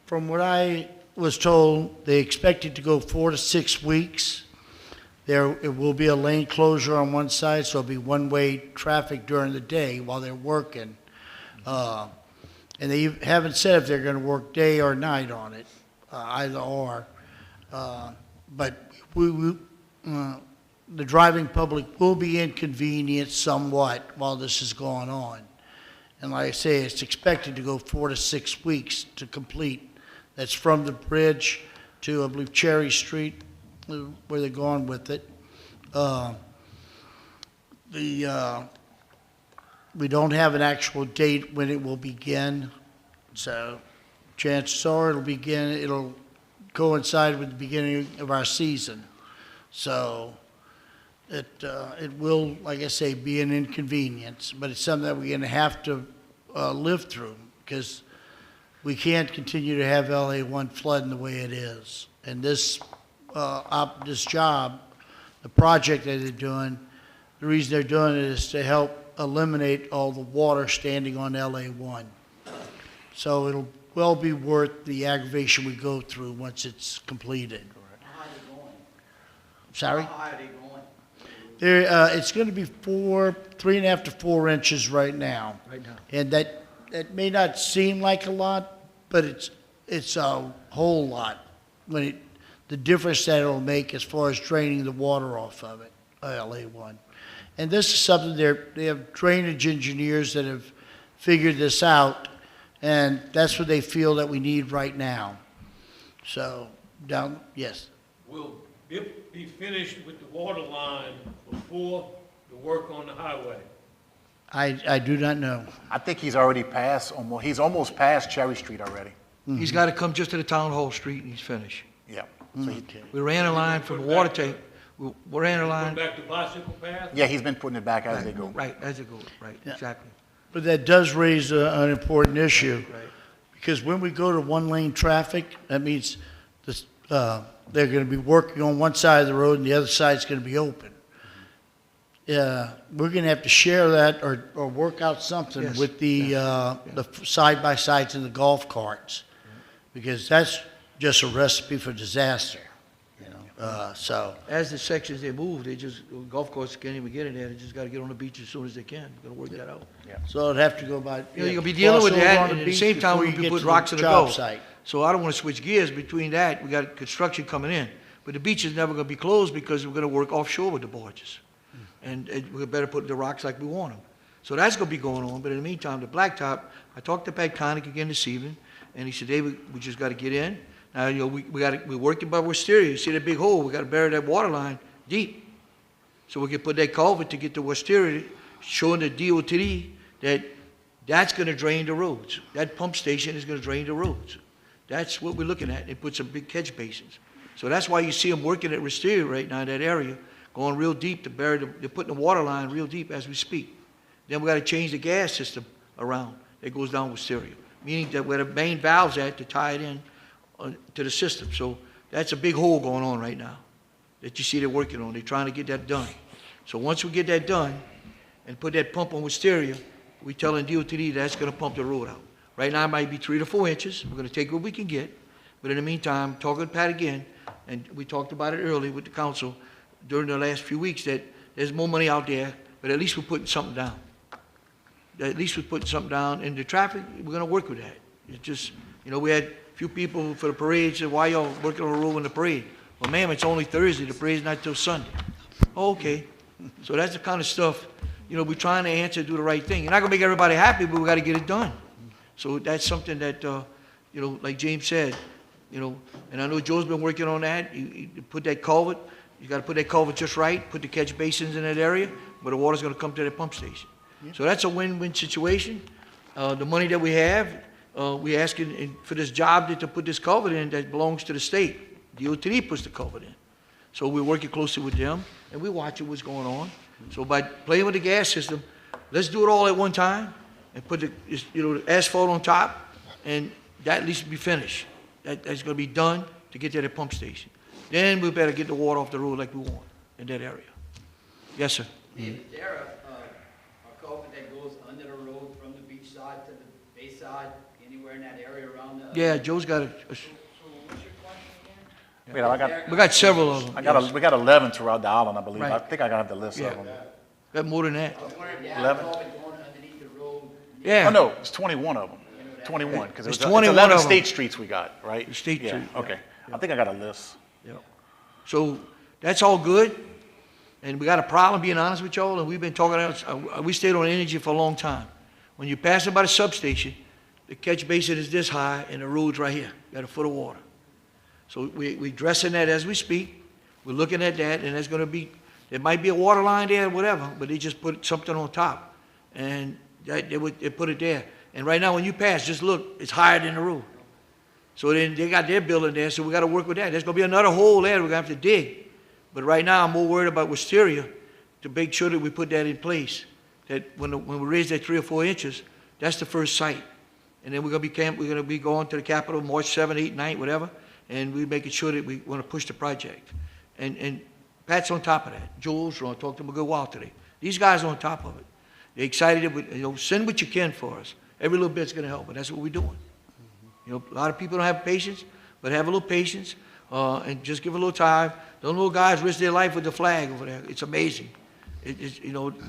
C: From what I was told, they expect it to go 4 to 6 weeks. It will be a lane closure on one side, so it'll be one-way traffic during the day while they're working. And they haven't said if they're going to work day or night on it, either or. But the driving public will be inconvenienced somewhat while this is going on. And like I say, it's expected to go 4 to 6 weeks to complete. That's from the bridge to, I believe, Cherry Street, where they're going with it. We don't have an actual date when it will begin, so chances are it'll coincide with the beginning of our season. So it will, like I say, be an inconvenience, but it's something that we're going to have to live through, because we can't continue to have LA1 flooding the way it is. And this job, the project that they're doing, the reason they're doing it is to help eliminate all the water standing on LA1. So it'll well be worth the aggravation we go through once it's completed.
E: How high are they going?
C: Sorry?
E: How high are they going?
C: It's going to be 3.5 to 4 inches right now.
E: Right now.
C: And that may not seem like a lot, but it's a whole lot when the difference that it'll make as far as draining the water off of it, LA1. And this is something they have drainage engineers that have figured this out, and that's what they feel that we need right now. So, yes.
A: Will it be finished with the water line before the work on the highway?
C: I do not know.
G: I think he's already passed, he's almost past Cherry Street already.
E: He's got to come just to the town hall street and he's finished.
G: Yeah. So he-
E: We ran a line from the water tank, we ran a
A: Going
E: line,
A: back to bicycle path?
G: Yeah, he's been putting it back as they go.
E: right, as it goes, right,
C: Yeah.
E: exactly.
C: But that does raise an important issue.
E: Right.
C: Because when we go to one-lane traffic, that means they're going to be working on one side of the road and the other side's going to be open. We're going to have to share that or work out something
E: Yes.
C: with the side-by-sides and the golf carts, because that's just a recipe for disaster, you know, so.
E: As the sections they move, golf courses can't even get in there, they just got to get on the beach as soon as they can, got to work that out.
C: So it'd have to go by.
E: You know, you're gonna be dealing with
C: cross over
E: that,
C: on
E: and at the
C: beach
E: same time,
C: before
E: we're
C: you
E: gonna be
C: get
E: putting
C: to
E: rocks in the
C: job
E: goal.
C: site.
E: So I don't wanna switch gears between that, we got construction coming in, but the beach is never gonna be closed because we're gonna work offshore with the barges. And we better put the rocks like we want them. So that's gonna be going on, but in the meantime, the blacktop, I talked to Pat Connick again this evening, and he said, David, we just gotta get in. Now, you know, we're working by Wisteria, you see that big hole, we gotta bury that water line deep. So we can put that culvert to get to Wisteria, showing the DOT that that's gonna drain the roads. That pump station is gonna drain the roads. That's what we're looking at, and put some big catch basins. So that's why you see them working at Wisteria right now in that area, going real deep to bury they're putting the water line real deep as we speak. Then we gotta change the gas system around that goes down Wisteria, meaning that where the main valve's at to tie it in to the system. So that's a big hole going on right now that you see they're working on. They're trying to get that done. So once we get that done and put that pump on Wisteria, we telling DOT that's gonna pump the road out. Right now, it might be 3 to 4 inches. We're gonna take what we can get. But in the meantime, talking to Pat again, and we talked about it earlier with the council during the last few weeks, that there's more money out there, but at least we're putting something down. At least we're putting something down. And the traffic, we're gonna work with that. It's just, you know, we had a few people for the parade said, why y'all working on the road in the parade? Well, ma'am, it's only Thursday. The parade's not till Sunday. Oh, okay. So that's the kind of stuff, you know, we're trying to answer, do the right thing. You're not gonna make everybody happy, but we gotta get it done. So that's something that, you know, like James said, you know, and I know Joe's been working on that. You put that culvert, you gotta put that culvert just right, put the catch basins in that area, where the water's gonna come to the pump station. So that's a win-win situation. The money that we have, we asking for this job to put this culvert in that belongs to the state. DOT puts the culvert in. So we're working closely with them, and we're watching what's going on. So by playing with the gas system, let's do it all at one time, and put the, you know, the asphalt on top, and that at least be finished. That's gonna be done to get to the pump station. Then we better get the water off the road like we want in that area. Yes, sir.
M: Is there a culvert that goes under the road from the beach side to the bay side, anywhere in that area around the?
E: Yeah, Joe's got a,
G: Wait, I got,
E: we got several of them.
G: we got 11 throughout the island, I believe.
E: Right.
G: I think I got the list
E: Yeah.
G: of them.
E: Got more than that.
M: I was wondering if that
G: 11.
M: culvert going underneath the road.
E: Yeah.
G: Oh, no, it's 21 of them. 21, because
E: It's
G: it's
E: 21
G: 11
E: of 'em.
G: state streets we got, right?
E: The state
G: Yeah,
E: street, yeah.
G: okay. I think I got a list.
E: Yeah. So that's all good. And we got a problem, being honest with y'all, and we've been talking, we stayed on energy for a long time. When you're passing by the substation, the catch basin is this high and the road's right here, got a foot of water. So we addressing that as we speak. We're looking at that, and there's gonna be, there might be a water line there, whatever, but they just put something on top. And they put it there. And right now, when you pass, just look, it's higher than the road. So then they got their building there, so we gotta work with that. There's gonna be another hole there we're gonna have to dig. But right now, I'm more worried about Wisteria to make sure that we put that in place, that when we raise that 3 or 4 inches, that's the first site. And then we're gonna be going to the Capitol March 7, 8, 9, whatever, and we're making sure that we wanna push the project. And Pat's on top of that. Joel's on, talked to him a good while today. These guys are on top of it. They're excited, send what you can for us. Every little bit's gonna help, and that's what we're doing. A lot of people don't have patience, but have a little patience, and just give a little time. Those little guys risk their life with the flag over there. It's amazing.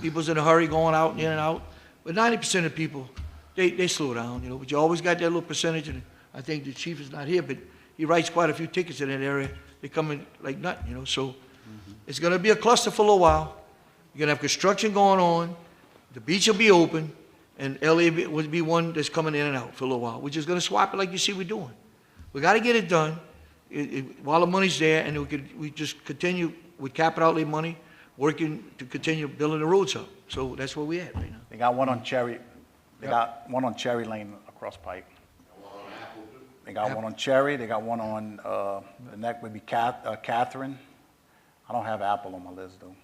E: People's in a hurry going out and in and out, but 90% of people, they slow down, but you always got that little percentage, and I think the chief is not here, but he writes quite a few tickets in that area. They come in like nothing, so it's gonna be a cluster for a little while. You're gonna have construction going on, the beach will be open, and LA would be one that's coming in and out for a little while. We're just gonna swap it like you see we're doing. We gotta get it done while the money's there, and we just continue with capital outlay money, working to continue building the roads up. So that's where we at right now.
G: They got one on Cherry, they got one on Cherry Lane across Pike. They got one on Cherry, they got one on, the next would be Catherine. I don't have Apple on my list, though.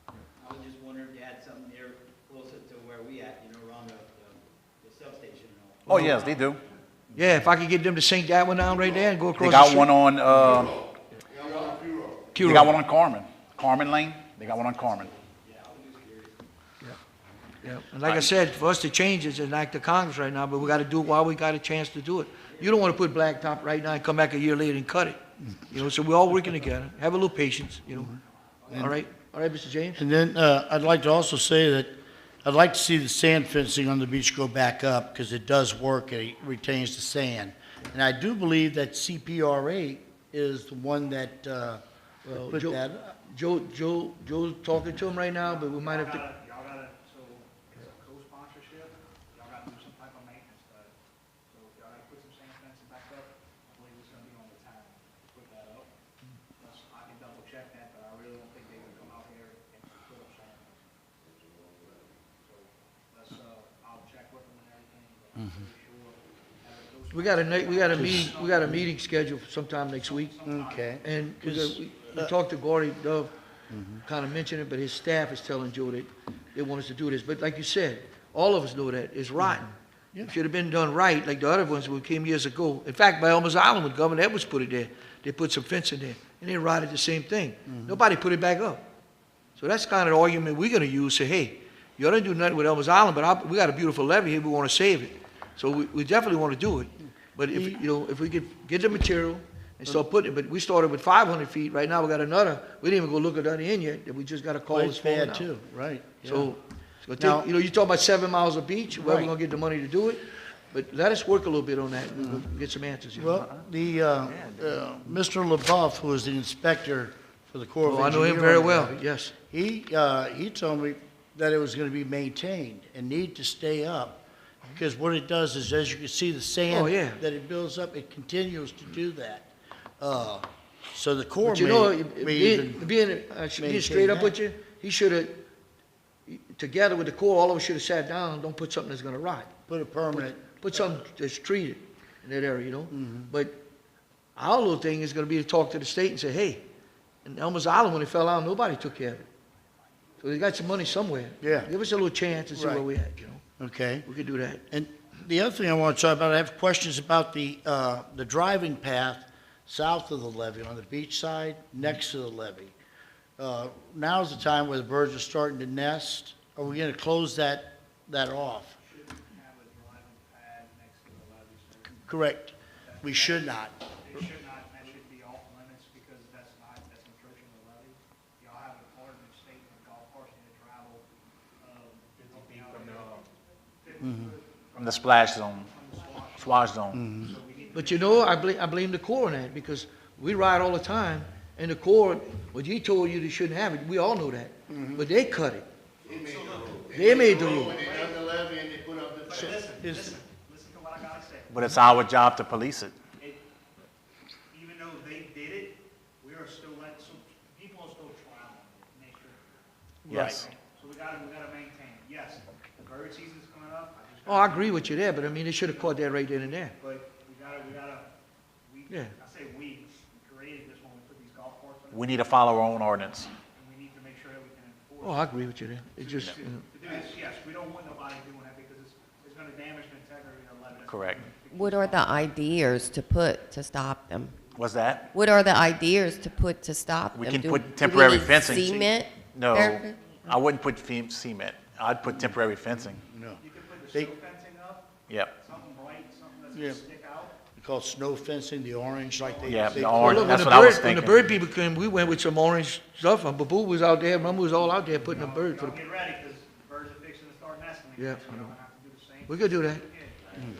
M: I was just wondering if you had something there closer to where we at, around the substation and all.
G: Oh, yes, they do.
E: Yeah, if I could get them to sink that one down right there and go across
G: They
E: the
G: got
E: street.
G: one on,
E: Q
G: they got
E: Road.
G: one on Carmen Lane, they got one on Carmen.
E: Yeah, and like I said, for us to change it's an act of Congress right now, but we gotta do it while we got a chance to do it. You don't wanna put blacktop right now and come back a year later and cut it. So we're all working together. Have a little patience, All right, Mr. James?
C: And then I'd like to also say that I'd like to see the sand fencing on the beach go back up because it does work, it retains the sand. And I do believe that CPRA is the one that put
E: Joe-
C: that up.
E: Joe's talking to him right now, but we might have to,
I: Y'all gotta, so it's a co-sponsorship, y'all gotta do some type of maintenance study. So if y'all gotta put some sand fencing back up, I believe it's gonna be on the town to put that up. I can double check that, but I really don't think they would come out here and put up sand. So let's, I'll check with them and everything, but I'm pretty sure.
E: we got a meeting scheduled for sometime next week.
C: Okay.
E: And we talked to Gordy Dove, kind of mentioned it, but his staff is telling Joe that they want us to do this. But like you said, all of us know that it's rotten. It should have been done right, like the other ones that came years ago. In fact, by Elmer's Island, when Governor Edwards put it there, they put some fence in there, and they rotted the same thing. Nobody put it back up. So that's kind of the argument we're gonna use, say, hey, you ought to do nothing with Elmer's Island, but we got a beautiful levee here, we wanna save it. So we definitely wanna do it. But if we could get the material and start putting it, but we started with 500 feet, right now we got another, we didn't even go look at that end yet, that we just got a call
C: Well,
E: this
C: it's
E: morning
C: bad
E: now.
C: too, right. yeah.
E: So, it's gonna take, you talk about 7 miles of beach, where we
C: Right.
E: gonna get the money to do it? But let us work a little bit on that, and we'll get some answers.
C: Well, Mr. LaBeouf, who is the inspector for the Corps of
E: Oh, I know
C: Engineers.
E: him very well, yes.
C: He told me that it was gonna be maintained and need to stay up. Because what it does is, as you can see, the sand
E: Oh, yeah.
C: that it builds up, it continues to do that. So the Corps
E: But you know,
C: may even
E: being straight up
C: that.
E: with you, he should have, together with the Corps, all of us should have sat down, don't put something that's gonna rot.
C: put a permanent,
E: Put something that's treated in that area, But our little thing is gonna be to talk to the state and say, hey, in Elmer's Island, when it fell out, nobody took care of it. So they got some money somewhere.
C: Yeah.
E: Give us a little chance and see where
C: Right.
E: we at,
C: okay?
E: We could do that.
C: And the other thing I want to talk about, I have questions about the driving path south of the levee, on the beach side, next to the levee. Now's the time where the birds are starting to nest. Are we going to close that off?
I: Have a driving pad next to the levee, sir.
C: Correct. We should not.
I: They should not, that should be off limits because that's encroaching the levee. Y'all have an ordinance stating that golf carts need to travel, 50 feet from the, 50 foot
G: From the splash zone, swash zone.
E: But I blame the Corps on that, because we ride all the time, and the Corps, what he told you they shouldn't have it, we all know that. But they cut it. They made the rule.
J: When they done the levy and they put up the.
I: listen to what I gotta say.
G: But it's our job to police it.
I: Even though they did it, we are still letting, so people are still trying to make sure.
G: Yes.
I: So we gotta maintain it. Yes, the bird season's coming up.
E: Oh, I agree with you there, but I mean, they should have caught that right then and there.
I: But we
E: Yeah.
I: I say we created this when we put these golf carts on.
G: We need to follow our own ordinance.
I: And we need to make sure that we can
E: Oh, I agree with you there. It just,
I: Yes, we don't want nobody doing that because it's going to damage the integrity of the letter.
G: Correct.
F: What are the ideas to put to stop them?
G: What's that?
F: What are the ideas to put to stop
G: We
F: them?
G: can
F: Do-
G: put
F: do we
G: temporary
F: need
G: fencing.
F: Cement?
G: No,
F: there?
G: I wouldn't put cement. I'd put temporary fencing.
C: No.
I: You can put the
C: They-
I: snow fencing up,
G: Yep.
I: something bright, something that's
C: Yeah.
I: going to stick out.
C: Called snow fencing, the orange, like they.
G: Yeah,
C: they-
G: the
E: well,
G: orange,
E: look,
G: that's what I was
E: when the
G: thinking.
E: bird people came, we went with some orange stuff, and Babu was out there, Mama was all out there putting a bird for the,
I: Get ready because the birds are fixing to start nesting again.
E: Yeah,
I: So
E: I
I: we're
E: know.
I: going to have to do the same.
E: we could do that.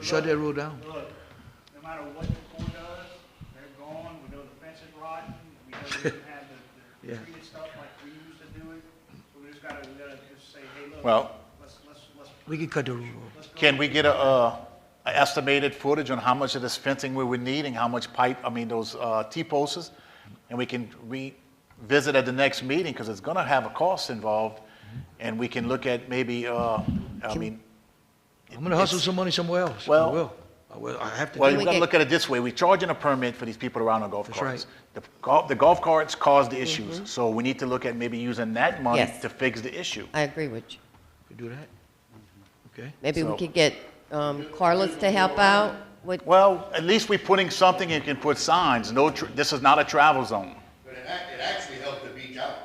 E: Shut that road down.
I: Look, no matter what the Corps does, they're gone. We know the fence is rotten. We know we didn't have the
E: Yeah.
I: treated stuff like we used to do it. So we just gotta just say, hey, look,
G: Well,
I: let's
E: We can cut the road off.
G: can we get a estimated footage on how much of this fencing we would need and how much pipe, those T-posts? And we can revisit at the next meeting, because it's gonna have a cost involved. And we can look at maybe,
E: I'm gonna hustle some money somewhere else.
G: Well-
E: I will. I will. I have to.
G: well,
E: do
G: you
E: it.
G: gotta look at it this way. We're charging a permit for these people around on golf
E: That's
G: carts. The golf carts cause the issues, so we need to look at maybe using that money
F: Yes.
G: to fix the issue.
F: I agree with you.
E: Could do that. Okay.
F: Maybe we
G: So-
F: could get Carlos to help out with,
G: Well, at least we're putting something, you can put signs, this is not a travel zone.
J: But it actually helped the beach out.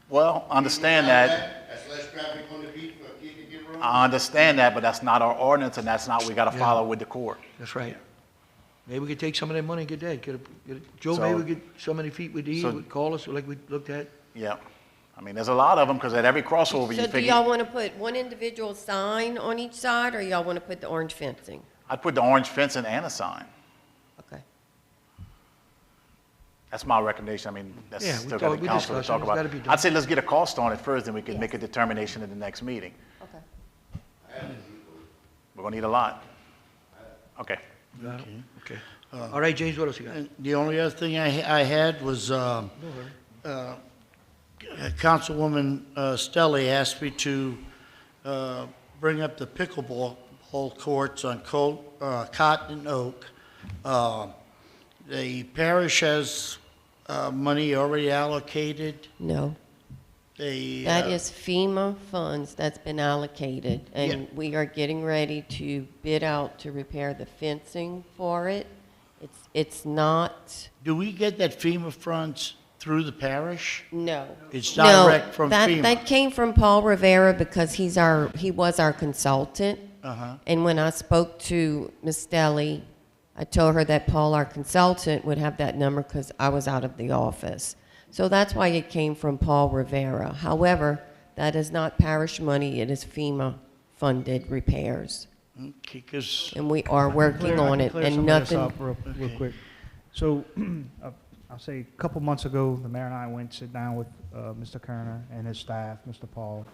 G: Well, understand that,
J: That's less traffic on the beach, but you can get around.
G: I understand that, but that's not our ordinance, and that's not, we gotta
E: Yeah.
G: follow with the court.
E: That's right. Maybe we could take some of that money and get that, Joe,
G: So-
E: maybe we get so many feet we need,
G: so-
E: would call us, like we looked at.
G: Yeah. There's a lot of them, because at every crossover, you
F: so do
G: figure,
F: y'all want to put one individual sign on each side, or y'all want to put the orange fencing?
G: I'd put the orange fencing and a sign.
F: Okay.
G: That's my recommendation, that's
E: Yeah, we
G: still
E: talk-
G: got the
E: we
G: council to
E: discussed it.
G: talk
E: It's
G: about.
E: gotta be done.
G: I'd say let's get a cost on it first, then we can make a determination at the next meeting.
F: Okay.
G: We're gonna need a lot. Okay.
E: Got it? Okay. All right, James, what else you got?
C: And the only other thing I had was, Councilwoman Stelly asked me to bring up the pickleball courts on Cotton and Oak. The parish has money already allocated.
F: No.
C: They,
F: That is FEMA funds that's been allocated, and we are getting ready to bid out to repair the fencing for it. It's not,
C: do we get that FEMA funds through the parish?
F: no.
C: It's
F: No,
C: direct from FEMA?
F: That came from Paul Rivera because he was our consultant.
C: Uh-huh.
F: And when I spoke to Ms. Stelly, I told her that Paul, our consultant, would have that number because I was out of the office. So that's why it came from Paul Rivera. However, that is not parish money, it is FEMA-funded repairs.
C: Okay, 'cause
F: And we are working on it,
I: Clear
F: and
I: some of this
F: nothing,
I: up real quick. So, I'll say a couple months ago, the mayor and I went to sit down with Mr. Kerner and his staff, Mr. Paul,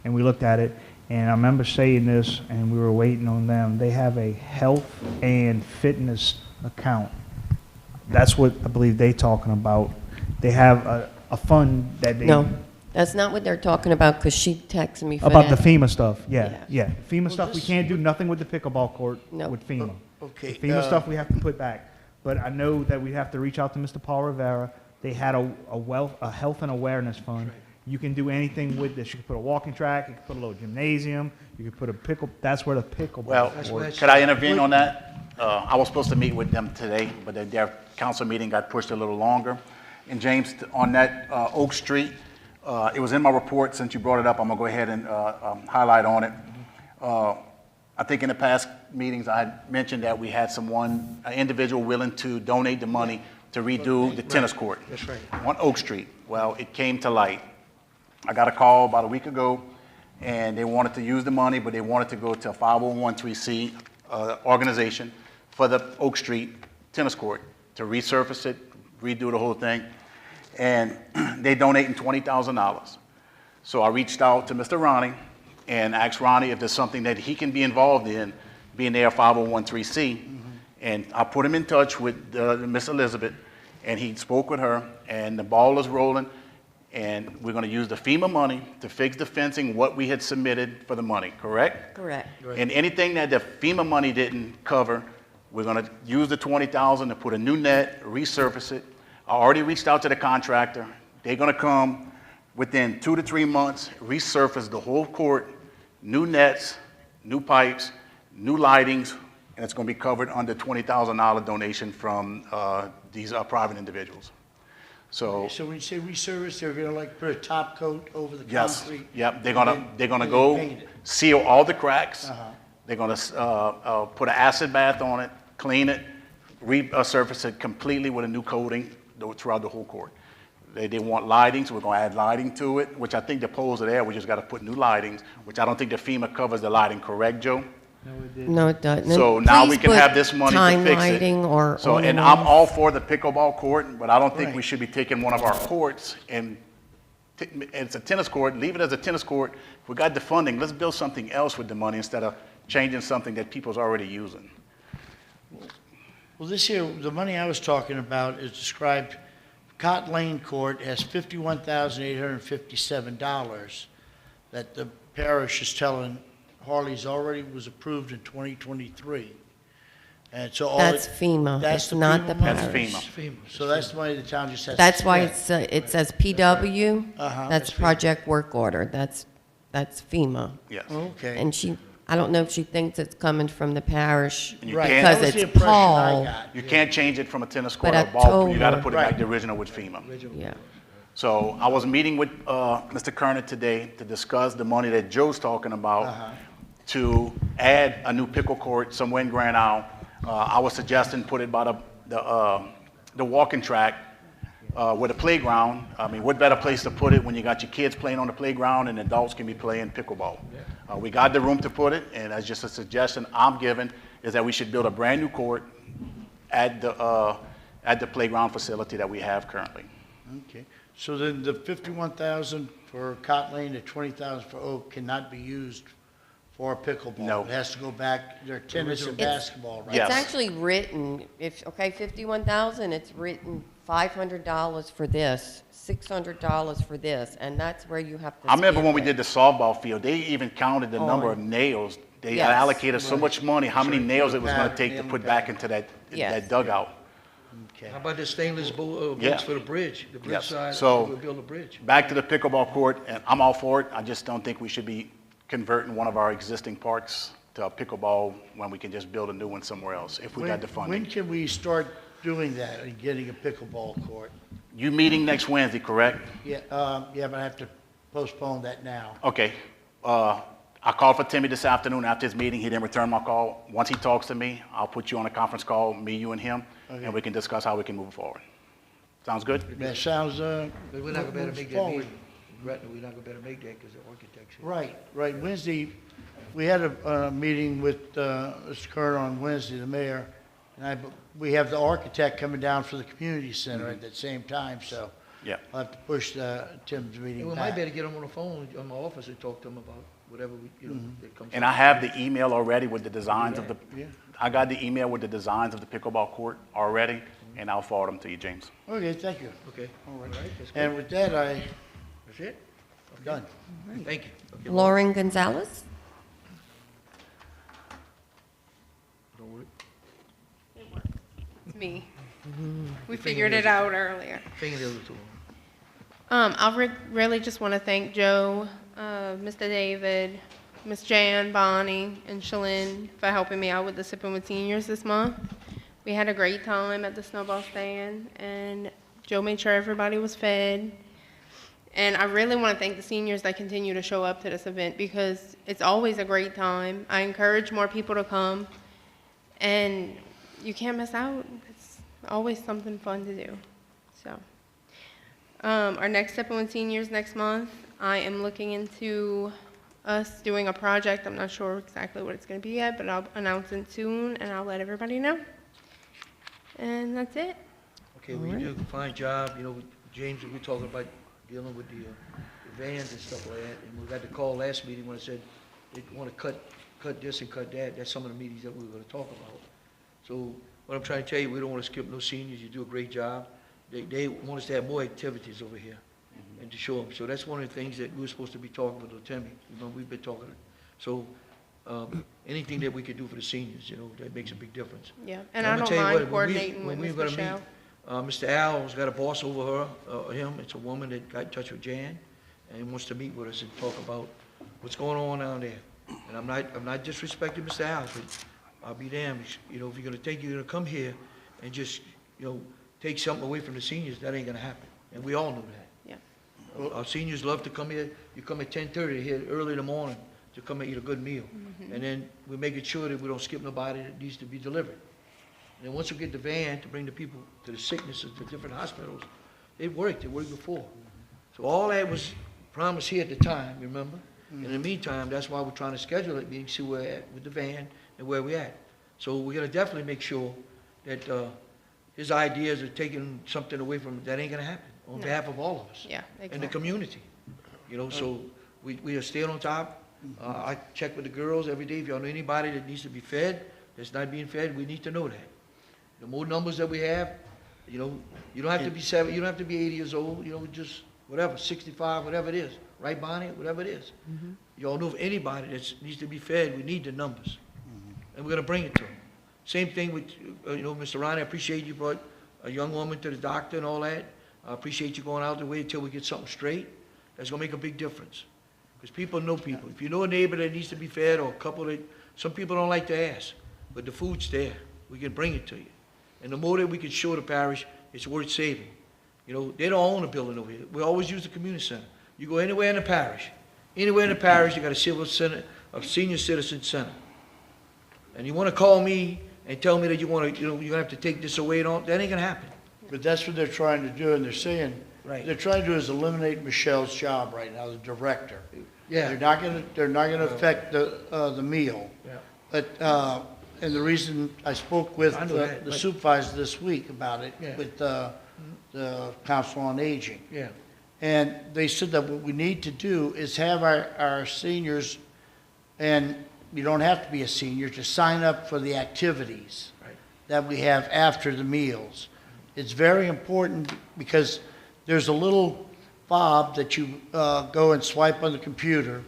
I: and we looked at it. And I remember saying this, and we were waiting on them. They have a health and fitness account. That's what I believe they're talking about. They have a fund that they.
F: no. That's not what they're talking about because she texted me for that.
I: About the FEMA stuff, yeah.
F: Yeah.
I: FEMA stuff, we can't do nothing with the pickleball court
F: No.
I: with FEMA.
C: okay.
I: The FEMA stuff we have to put back. But I know that we have to reach out to Mr. Paul Rivera. They had a health and awareness fund. You can do anything with this. You can put a walking track, you can put a little gymnasium, you can put that's where the pickleball
G: Well,
I: court.
G: could I intervene on that? I was supposed to meet with them today, but their council meeting got pushed a little longer. And James, on that Oak Street, it was in my report. Since you brought it up, I'm gonna go ahead and highlight on it. I think in the past meetings, I had mentioned that we had an individual willing to donate the money to redo the tennis court.
E: That's right.
G: On Oak Street. Well, it came to light. I got a call about a week ago, and they wanted to use the money, but they wanted to go to a 501(c) organization for the Oak Street tennis court to resurface it, redo the whole thing, and they donating $20,000. So I reached out to Mr. Ronnie and asked Ronnie if there's something that he can be involved in, being there 501(c). And I put him in touch with Miss Elizabeth, and he spoke with her, and the ball is rolling, and we're going to use the FEMA money to fix the fencing, what we had submitted for the money, correct?
F: Correct.
G: And anything that the FEMA money didn't cover, we're going to use the $20,000 to put a new net, resurface it. I already reached out to the contractor. They're going to come. within 2 to 3 months, resurface the whole court, new nets, new pipes, new lightings, and it's going to be covered under $20,000 donation from these private individuals. So,
C: So when you say resurface, they're gonna like put a top coat over the
G: yes,
C: concrete?
G: yep, they're
C: and
G: gonna
C: then
G: go
C: paint it.
G: seal all the cracks.
C: Uh-huh.
G: They're gonna put an acid bath on it, clean it, resurface it completely with a new coating throughout the whole court. They want lighting, so we're gonna add lighting to it, which I think the poles are there, we just gotta put new lightings, which I don't think the FEMA covers the lighting, correct, Joe?
F: No, it doesn't.
G: So now we
F: Please
G: can
F: put
G: have this money to
F: time
G: fix it.
F: lighting or
G: So, and I'm
F: ornaments.
G: all for the pickleball court, but I don't think we
C: Right.
G: should be taking one of our courts and it's a tennis court, leave it as a tennis court. If we got the funding, let's build something else with the money instead of changing something that people's already using.
C: Well, this here, the money I was talking about is described, Cott Lane Court has $51,857 that the parish is telling Harley's already was approved in 2023. And so all.
F: That's
C: it-
F: FEMA.
C: That's
F: It's
C: the
F: not
C: FEMA
F: the
C: money?
G: That's
F: parish.
G: FEMA.
C: So that's the money the town just has to
F: That's why
C: spend.
F: it says PW.
C: Uh-huh,
F: That's
C: that's FEMA.
F: project work order. That's FEMA.
G: Yes.
C: Okay.
F: And I don't know if she thinks it's coming from the parish
G: And you
C: Right,
G: can't-
C: that
F: because
C: was the
F: it's
C: impression I
F: Paul.
C: got.
G: You can't change it from a tennis court
F: But
G: or a ball, you gotta
F: October-
G: put it back
C: Right.
G: the original with FEMA.
F: Yeah.
G: So I was meeting with Mr. Kerner today to discuss the money that Joe's talking about
C: Uh-huh.
G: to add a new pickle court somewhere in Grand Isle. I was suggesting put it by the walking track with a playground. I mean, what better place to put it when you got your kids playing on the playground and adults can be playing pickleball? We got the room to put it, and that's just a suggestion I'm giving, is that we should build a brand-new court at the playground facility that we have currently.
C: Okay, so then the 51,000 for Cott Lane, the 20,000 for Oak cannot be used for pickleball?
G: No.
C: It has to go back, their tennis and
F: It's-
C: basketball, right?
G: Yes.
F: It's actually written, 51,000, it's written $500 for this, $600 for this, and that's where you have to.
G: I remember
F: skip
G: when we
F: it.
G: did the softball field, they even counted the number
F: Oh.
G: of nails. They
F: Yes.
G: allocated so much money, how many nails it was gonna
C: Pad,
G: take to
C: nail
G: put
C: and
G: back
C: pad.
G: into that
F: Yes.
G: dugout.
C: Okay.
E: How about the stainless
G: Yeah.
E: bolts for the bridge? The bridge
G: Yes.
E: side,
G: So-
E: we'll build a bridge.
G: Back to the pickleball court, and I'm all for it. I just don't think we should be converting one of our existing parks to a pickleball when we can just build a new one somewhere else, if we got the
C: When
G: funding.
C: can we start doing that and getting a pickleball court?
G: You meeting next Wednesday, correct?
C: Yeah, but I have to postpone that now.
G: Okay. I called for Timmy this afternoon after his meeting. He didn't return my call. Once he talks to me, I'll put you on a conference call, me, you, and him,
C: Okay.
G: and we can discuss how we can move forward. Sounds good?
C: That sounds,
E: But we're not gonna be able to
C: moves
E: make that
C: forward.
E: meeting. Gretna, we're not gonna be able to make that because of architecture.
C: Right. Wednesday, we had a meeting with Mr. Kern on Wednesday, the mayor, and we have the architect coming down for the community center at that same time, so
G: Yeah.
C: I'll have to push Tim's
E: And
C: meeting
E: we might
C: back.
E: be able to get them on the phone in my office and talk to them about whatever that comes.
G: And
E: up.
G: I have the email already with the designs of the,
C: Yeah.
G: I got the email with the designs of the pickleball court already, and I'll forward them to you, James.
C: Okay, thank you.
E: Okay, all right, that's
C: And
E: good.
C: with that,
E: That's it?
C: I'm done.
E: Thank you. Okay,
F: Lauren Gonzalez?
E: don't worry.
D: It's me. We figured it out earlier.
E: Fingernails are too long.
D: I really just want to thank Joe, Mr. David, Miss Jan, Bonnie, and Shalyn for helping me out with the Sipping with Seniors this month. We had a great time at the snowball stand, and Joe made sure everybody was fed. And I really want to thank the seniors that continue to show up to this event because it's always a great time. I encourage more people to come, and you can't miss out. It's always something fun to do. So, our next Sipping with Seniors next month, I am looking into us doing a project. I'm not sure exactly what it's going to be yet, but I'll announce it soon, and I'll let everybody know. And that's it.
E: Okay, well, you do a fine job, James, we're talking about dealing with the vans and stuff like that, and we got the call last meeting when it said they want to cut this and cut that, that's some of the meetings that we were gonna talk about. So, what I'm trying to tell you, we don't want to skip no seniors, you do a great job. They want us to have more activities over here, and to show them, so that's one of the things that we were supposed to be talking with Timmy, we've been talking. So, anything that we could do for the seniors, that makes a big difference.
D: Yeah, and
E: I'm
D: I
E: gonna
D: don't
E: tell you
D: mind
E: what, when we-
D: coordinating
E: when
D: with
E: we're
D: Ms.
E: gonna meet,
D: Michelle.
E: Mr. Al's got a boss over him. It's a woman that got in touch with Jan. and wants to meet with us and talk about what's going on down there. And I'm not disrespecting Mr. Allen, but I'll be damned, you know, if you're gonna come here and just, you know, take something away from the seniors, that ain't gonna happen. And we all know that.
D: Yeah.
E: Our seniors love to come here. You come at 10:30 here early in the morning to come and eat a good meal. And then we're making sure that we don't skip nobody that needs to be delivered. And then once we get the van to bring the people to the sicknesses to different hospitals, it worked before. So all that was promised here at the time, remember? In the meantime, that's why we're trying to schedule it, meeting, see where we're at with the van and where we're at. So we're gonna definitely make sure that, his ideas of taking something away from, that ain't gonna happen on behalf of all of us.
D: Yeah,
E: And the
D: exactly.
E: community, you know, so we are staying on top. I check with the girls every day. If y'all know anybody that needs to be fed, that's not being fed, we need to know that. The more numbers that we have, you know, you don't have to be 70, you don't have to be 80 years old, you know, just whatever, 65, whatever it is, right, Bonnie, whatever it is. Y'all know of anybody that needs to be fed, we need the numbers. And we're gonna bring it to them. Same thing with, you know, Mr. Ronnie, I appreciate you brought a young woman to the doctor and all that. I appreciate you going out the way until we get something straight. That's gonna make a big difference. Because people know people. If you know a neighbor that needs to be fed or a couple that, some people don't like to ask, but the food's there. We can bring it to you. And the more that we can show the parish, it's worth saving. You know, they don't own a building over here. We always use the community center. You go anywhere in the parish, you got a civil center, a senior citizen center. And you wanna call me and tell me that you wanna, you know, you're gonna have to take this away and all, that ain't gonna happen.
C: But that's what they're trying to do, and they're saying,
E: Right.
C: they're trying to do is eliminate Michelle's job right now, the director.
E: Yeah.
C: They're not gonna affect the meal.
E: Yeah.
C: But, and the reason I spoke with
E: I know that,
C: the
E: but-
C: supervisor this week about it,
E: Yeah.
C: with the Council on Aging.
E: Yeah.
C: And they said that what we need to do is have our seniors, and you don't have to be a senior, to sign up for the activities
E: Right.
C: that we have after the meals. It's very important because there's a little fob that you go and swipe on the computer,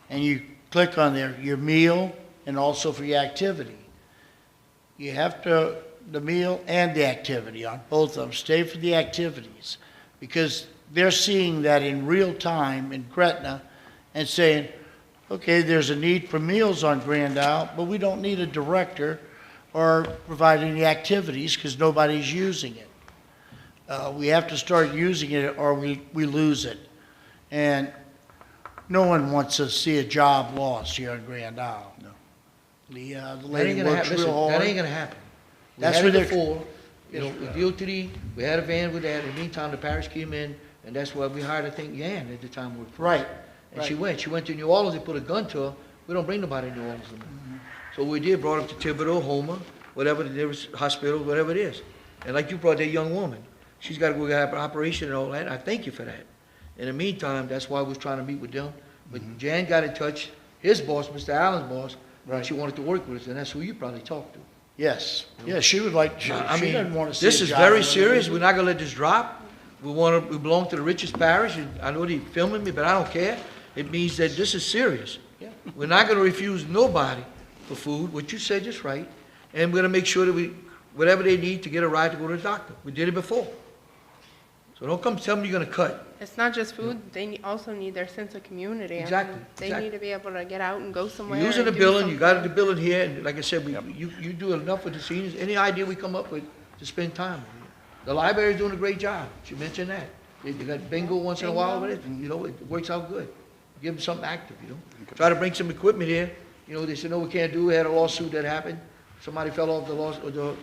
C: and you click on there, your meal and also for your activity. You have to, the meal and the activity on both of them, stay for the activities, because they're seeing that in real time in Gretna and saying, okay, there's a need for meals on Grand Isle, but we don't need a director or providing the activities because nobody's using it. We have to start using it or we lose it. And no one wants to see a job lost here on Grand Isle. No. The
E: That ain't
C: lady
E: gonna
C: works
E: happen.
C: real
E: Listen,
C: hard.
E: that ain't gonna happen. We
C: That's
E: had
C: what
E: it
C: they're-
E: before, you know, with DOTD, we had a van with that. In the meantime, the parish came in, and that's why we hired, I think, Yan at the time worked for us.
C: Right.
E: And she went to New Orleans, they put a gun to her. We don't bring nobody to New Orleans no more. So we did, brought her to Thibodeau, Homer, whatever, the nearest hospital, whatever it is. And like you brought that young woman, she's gotta go have an operation and all that. I thank you for that. In the meantime, that's why we was trying to meet with them. But Jan got in touch, his boss, Mr. Allen's boss, and she wanted to work with us, and that's who you probably talked to.
C: Yes, yeah, she would like, she
E: I mean,
C: doesn't want to see
E: this
C: a
E: is
C: job
E: very
C: eliminated.
E: serious. We're not gonna let this drop. We belong to the richest parish, and I know they're filming me, but I don't care. It means that this is serious. We're not gonna refuse nobody for food, what you said is right, and we're gonna make sure that whatever they need to get a ride to go to the doctor. We did it before. So don't come tell me you're gonna cut.
D: It's not just food, they also need their sense of community. I mean,
E: Exactly,
D: They
E: exactly.
D: need to be able to get out and go somewhere.
E: You're using the
D: and do
E: building, you got the
D: something.
E: building here, and like I said, you do enough with the seniors. Any idea we come up with to spend time with you. The library's doing a great job. She mentioned that. They got bingo once in a while with it, and, you know, it works out good. Give them something active, you know. Try to bring some equipment here. You know, they said, no, we can't do it. We had a lawsuit that happened. Somebody fell off the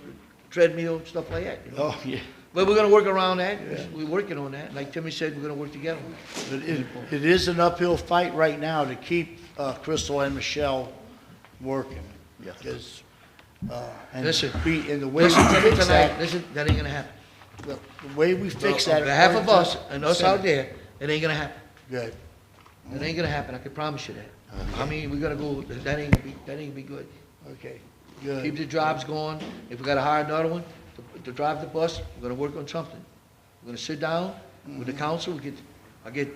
E: treadmill, stuff like that, you know.
C: Oh, yeah.
E: But we're gonna work around that. We're working on that. Like Timmy said, we're gonna work together.
C: But it is an uphill fight right now to keep Crystal and Michelle working.
J: Yes.
C: Because, and
E: Listen,
C: and the way we
E: Listen to me
C: fix
E: tonight,
C: that,
E: listen, that ain't gonna happen.
C: the way we fix
E: On
C: that.
E: behalf of us
C: according to
E: and us
C: Senate.
E: out there, it ain't gonna happen.
C: Good.
E: It ain't gonna happen, I can promise you that. I mean, we're gonna go, that ain't gonna be good.
C: Okay,
E: Keep
C: good.
E: the jobs going. If we gotta hire another one to drive the bus, we're gonna work on something. We're gonna sit down with the council, I get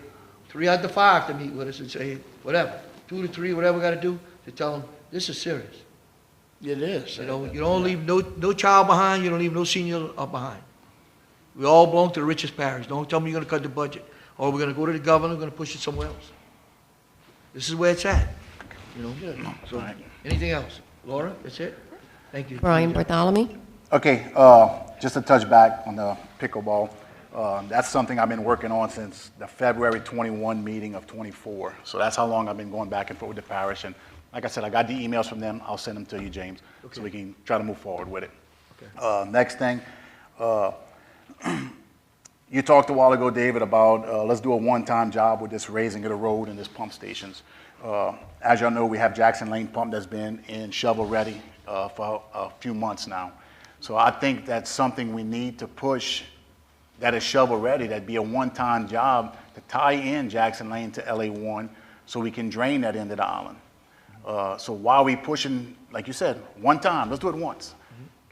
E: 3 out of 5 to meet with us and say, whatever, 2 to 3, whatever we gotta do, to tell them, this is serious.
C: It is.
E: You know, you don't leave no child behind, you don't leave no senior behind. We all belong to the richest parish. Don't tell me you're gonna cut the budget. or we're gonna go to the governor, we're gonna push it somewhere else. This is where it's at, you know? So, anything else? Laura, that's it? Thank you.
F: Brian Bartholomew.
G: Okay, just to touch back on the pickleball, that's something I've been working on since the February 21 meeting of 24. So that's how long I've been going back and forth with the parish. And like I said, I got the emails from them. I'll send them to you, James, so we can try to move forward with it. Next thing, you talked a while ago, David, about let's do a one-time job with this raising of the road and this pump stations. As y'all know, we have Jackson Lane Pump that's been in shovel-ready for a few months now. So I think that's something we need to push, that is shovel-ready, that'd be a one-time job to tie in Jackson Lane to LA1 so we can drain that into the island. So while we pushing, like you said, one time, let's do it once.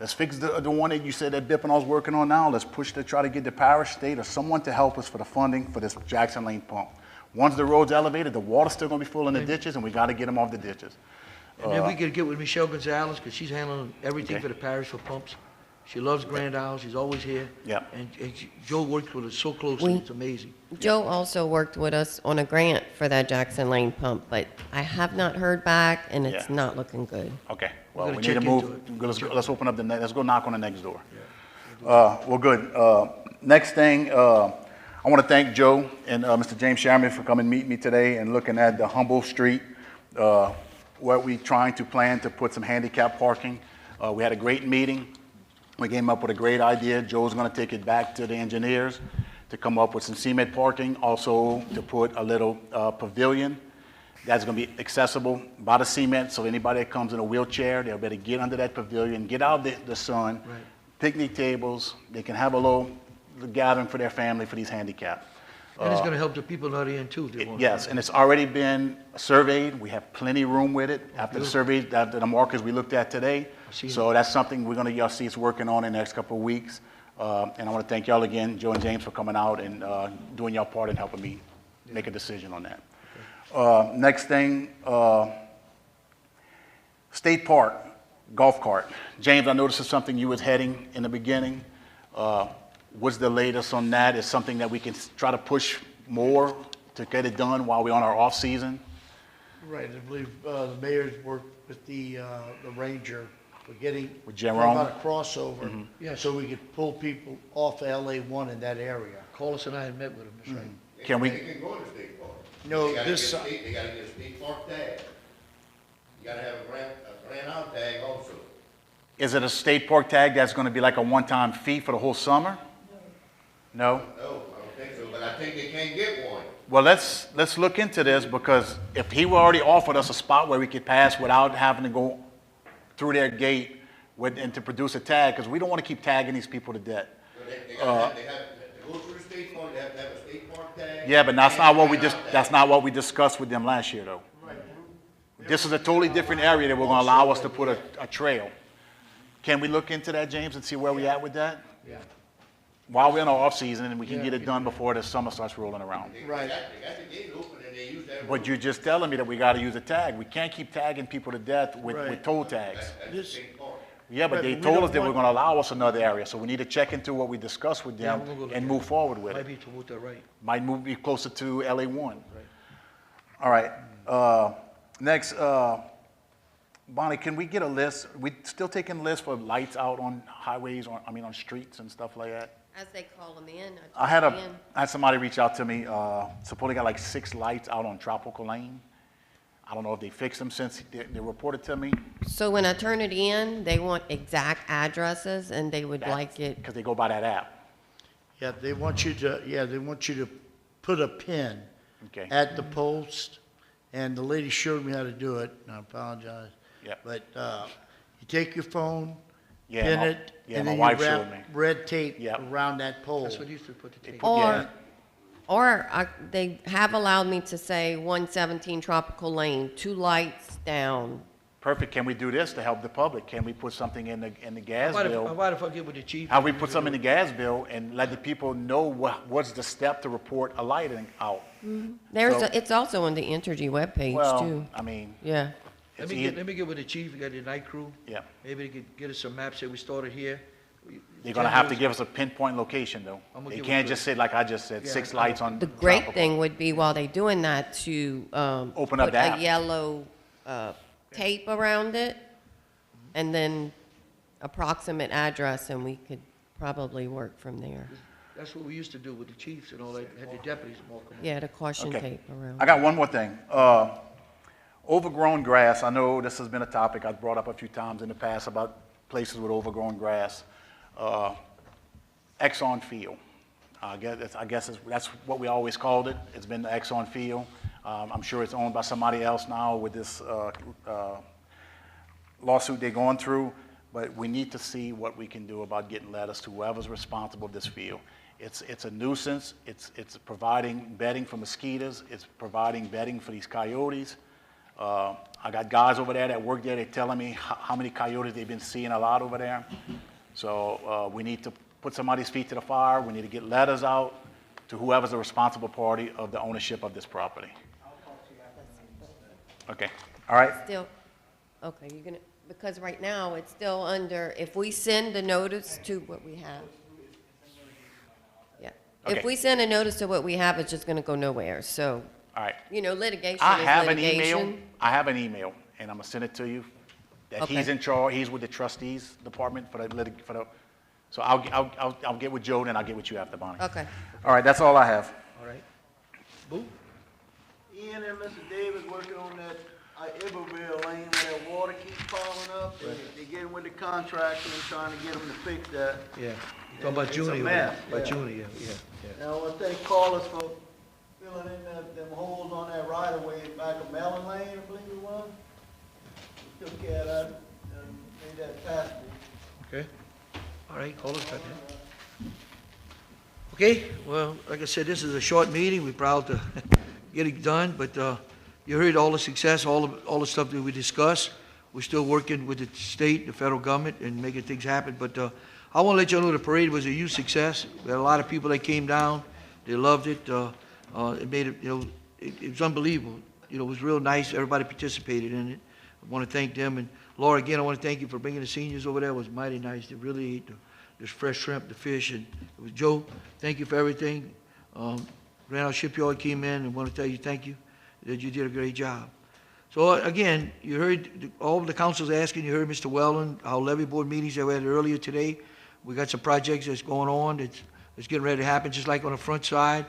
G: Let's fix the one that you said that Bippinall's working on now. Let's push to try to get the parish, state, or someone to help us for the funding for this Jackson Lane pump. Once the road's elevated, the water's still gonna be full in the ditches, and we gotta get them off the ditches.
E: And then we could get with Michelle Gonzalez, because she's handling everything for the parish for pumps. She loves Grand Isle, she's always here.
G: Yeah.
E: And Joe works with us so closely,
F: We-
E: it's amazing.
F: Joe also worked with us on a grant for that Jackson Lane pump, but I have not heard back, and it's
G: Yeah.
F: not looking good.
G: Okay, well,
E: gonna
G: we need to
E: check
G: move,
E: into
G: let's open up let's go knock on the next door. Well, good. Next thing, I want to thank Joe and Mr. James Sherman for coming meet me today and looking at the Humble Street, where we trying to plan to put some handicap parking. We had a great meeting. We came up with a great idea. Joe's going to take it back to the engineers to come up with some cement parking, also to put a little pavilion that's going to be accessible by the cement, so anybody that comes in a wheelchair, they'll better get under that pavilion, get out the sun, picnic tables, they can have a little gathering for their family for these handicapped.
E: And it's gonna help the people not in too. They want-
G: Yes, and it's already been surveyed. We have plenty of room with it. After the survey, after the markers we looked at today. So that's something we're gonna, y'all see us working on in the next couple of weeks. And I wanna thank y'all again, Joe and James, for coming out and doing your part in helping me make a decision on that. Next thing, State Park, golf cart. James, I noticed it's something you was heading in the beginning. What's the latest on that? Is something that we can try to push more to get it done while we're on our off season?
C: Right, I believe the mayor's worked with the ranger for getting.
G: With Jerome?
C: About a crossover,
E: Yeah.
C: so we could pull people off LA1 in that area.
E: Carlos and I had met with him, that's right.
G: Can we-
J: They can go to state park.
C: No,
J: They gotta
C: this
J: get a
C: side.
J: state- They gotta get a state park tag. You gotta have a Grand Isle tag also.
G: Is it a state park tag that's gonna be like a one-time fee for the whole summer? No?
J: No, I don't think so, but I think they can get one.
G: Well, let's look into this, because if he already offered us a spot where we could pass without having to go through their gate and to produce a tag, because we don't want to keep tagging these people to death.
J: So they have to go through the state park, they have to have a state park tag.
G: Yeah, but that's
J: and
G: not what we
J: Grand
G: just,
J: Isle tag.
G: that's not what we discussed with them last year, though. This is a totally different area that we're gonna allow us to put a trail. Can we look into that, James, and see where we at with that?
E: Yeah.
G: While we're in our off-season, and we can get it done before the summer starts rolling around.
C: Right.
J: They got the gate open and they use that.
G: But you're just telling me that we gotta use a tag. We can't keep tagging people to death with
C: Right.
G: toll tags.
J: That's the state park.
G: Yeah, but
C: Right,
G: they
C: but we
G: told
C: don't
G: us that we're
C: want-
G: gonna allow us another area, so we need to check into what we discussed with
E: Yeah,
G: them
E: we're gonna go look
G: and
E: at
G: move forward with
E: Might
G: it.
E: be toward the right.
G: Might move, be closer to LA1. All right, next, Bonnie, can we get a list? We still taking lists for lights out on highways, on streets and stuff like that?
F: As they call them in.
G: I had somebody reach out to me, supposedly got like 6 lights out on Tropical Lane. I don't know if they fixed them since they reported to me.
F: So when I turn it in, they want exact addresses, and they would like it.
G: Because they go by that app.
C: Yeah, they want you to put a pin
G: Okay.
C: at the post, and the lady showed me how to do it, and I apologize.
G: Yep.
C: But you take your phone,
G: Yeah,
C: pin
G: my-
C: it,
G: yeah,
C: and
G: my
C: then
G: wife
C: you
G: showed me.
C: wrap red tape
G: Yep.
C: around that pole.
E: That's what he used to put the tape.
G: Yeah.
F: Or they have allowed me to say 117 Tropical Lane, 2 lights down.
G: Perfect. Can we do this to help the public? Can we put something in the gas
E: How
G: bill?
E: about if I get with the chief?
G: How we put something in the gas bill and let the people know what's the step to report a lighting out? So-
F: It's also on the Entergy webpage,
G: Well,
F: too.
G: I mean,
F: Yeah.
E: Let me get with the chief, we got the night crew.
G: Yeah.
E: Maybe they could get us some maps, say we started here.
G: They're gonna have to give us a pinpoint location, though.
E: I'm gonna
G: They
E: get
G: can't
E: with
G: just say, like I just said,
E: Yeah,
G: 6
E: I-
G: lights on.
F: The great
G: tropical.
F: thing would be while they're doing that to
G: Open up
F: put
G: the app.
F: a yellow tape around it and then approximate address, and we could probably work from there.
E: That's what we used to do with the chiefs and all that, had the deputies walk them.
F: Yeah, the caution
G: Okay.
F: tape around.
G: I got one more thing. Overgrown grass, I know this has been a topic I've brought up a few times in the past about places with overgrown grass. Exxon Field. I guess that's what we always called it. It's been the Exxon Field. I'm sure it's owned by somebody else now with this lawsuit they're going through, but we need to see what we can do about getting letters to whoever's responsible for this field. It's a nuisance. It's providing bedding for mosquitoes. It's providing bedding for these coyotes. I got guys over there that work there. They're telling me how many coyotes they've been seeing a lot over there. So we need to put somebody's feet to the fire. We need to get letters out to whoever's the responsible party of the ownership of this property. Okay, all right?
F: Still, okay, you're gonna, because right now, it's still under, if we send the notice to what we have. Yeah,
G: Okay.
F: if we send a notice to what we have, it's just gonna go nowhere, so,
G: All right.
F: you know, litigation
G: I
F: is
G: have an email.
F: litigation.
G: I have an email, and I'm gonna send it to you. That he's
F: Okay.
G: in charge. He's with the trustees department for the. So I'll get with Joe, then I'll get with you after, Bonnie.
F: Okay.
G: All right, that's all I have.
E: All right. Boo? Ian and Mr. Davis working on that Iberville lane where that water keeps piling up. They're getting with the contractor and trying to get them to fix that.
I: Yeah.
E: You're talking about Junie,
I: mess,
E: by
I: yeah.
E: Junie, yeah. And I want to thank Carlos for filling in them holes on that right of way back of Mellon Lane, I believe it was. We took care of that and made that passable.
I: Okay.
E: All right, Carlos got that. Okay, well, like I said, this is a short meeting. We're proud to get it done, but you heard all the success, all the stuff that we discussed. We're still working with the state, the federal government, and making things happen. But I want to let you know the parade was a huge success. We had a lot of people that came down. They loved it. It made it, it was unbelievable. It was real nice. Everybody participated in it. I want to thank them. And Laura, again, I want to thank you for bringing the seniors over there. It was mighty nice. They really ate the fresh shrimp, the fish. And it was Joe, thank you for everything. Grand Isle Shipyard came in and want to tell you thank you, that you did a great job. So again, you heard all the councils asking, you heard Mr. Weldon, our levy board meetings that we had earlier today. We got some projects that's going on that's getting ready to happen, just like on the front side,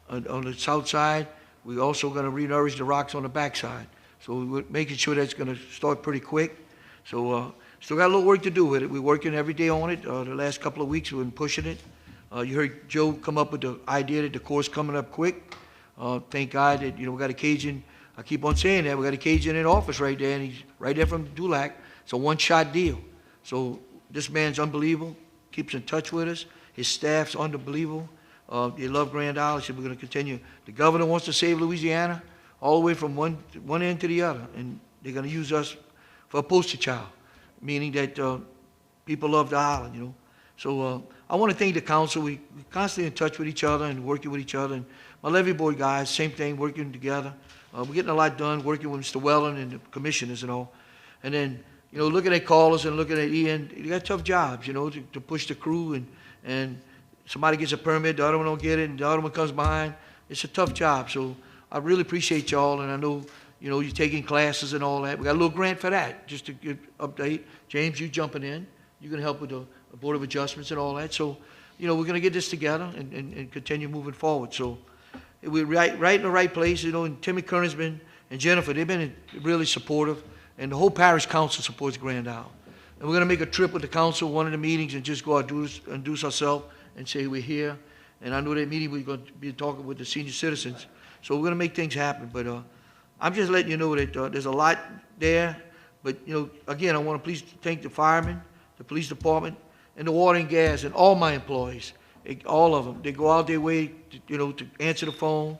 E: on the south side. We're also going to re-nourish the rocks on the back side. So we're making sure that's going to start pretty quick. So still got a little work to do with it. We're working every day on it. The last couple of weeks we've been pushing it. You heard Joe come up with the idea that the course coming up quick. Thank God that, we got a Cajun. I keep on saying that. We got a Cajun in office right there, and he's right there from Dulac. It's a one-shot deal. So this man's unbelievable. Keeps in touch with us. His staff's unbelievable. They love Grand Isle. So we're going to continue. The governor wants to save Louisiana all the way from one end to the other, and they're going to use us for a poster child, meaning that people love the island, So I want to thank the council. We're constantly in touch with each other and working with each other. And my levy board guys, same thing, working together. We're getting a lot done, working with Mr. Weldon and the commissioners and all. And then, looking at Carlos and looking at Ian, they got tough jobs, to push the crew. And somebody gets a permit, the other one don't get it, and the other one comes behind. It's a tough job. So I really appreciate y'all, and I know, you're taking classes and all that. We got a little grant for that, just to give update. James, you jumping in. You're going to help with the Board of Adjustments and all that. So, we're going to get this together and continue moving forward. So we're right in the right place. And Timmy Kern's been, and Jennifer, they've been really supportive. And the whole parish council supports Grand Isle. And we're going to make a trip with the council, one of the meetings, and just go out and introduce ourselves and say we're here. And I know that meeting we're going to be talking with the senior citizens. So we're going to make things happen. But I'm just letting you know that there's a lot there. But, again, I want to please thank the firemen, the police department, and the water and gas, and all my employees, all of them. They go out their way, to answer the phone.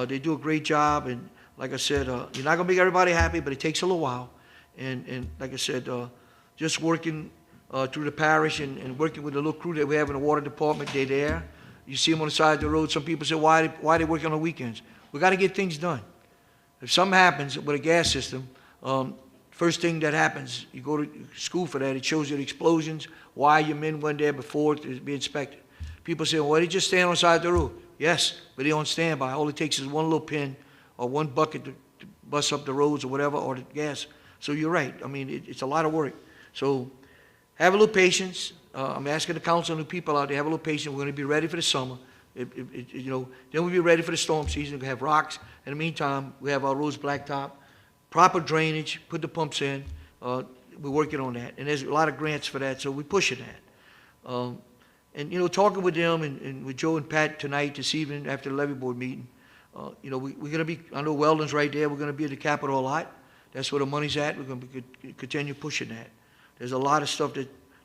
E: They do a great job, and like I said, you're not going to make everybody happy, but it takes a little while. And like I said, just working through the parish and working with the little crew that we have in the water department, they're there. You see them on the side of the road. Some people say, why they work on the weekends? We got to get things done. If something happens with a gas system, first thing that happens, you go to school for that, it shows you the explosions, why your men went there before to be inspected. People say, well, they just stand on the side of the road. Yes, but they don't stand by. All it takes is one little pin or one bucket to bust up the roads or whatever, or the gas. So you're right. I mean, it's a lot of work. So have a little patience. I'm asking the council and the people out there, have a little patience. We're going to be ready for the summer. You know, then we'll be ready for the storm season. We'll have rocks. In the meantime, we have our roads blacktop, proper drainage, put the pumps in. We're working on that. And there's a lot of grants for that, so we're pushing that. And, you know, talking with them and with Joe and Pat tonight, this evening, after the levy board meeting, you know, we're going to be, I know Weldon's right there. We're going to be at the Capitol a lot. That's where the money's at. We're going to continue pushing that. There's a lot of stuff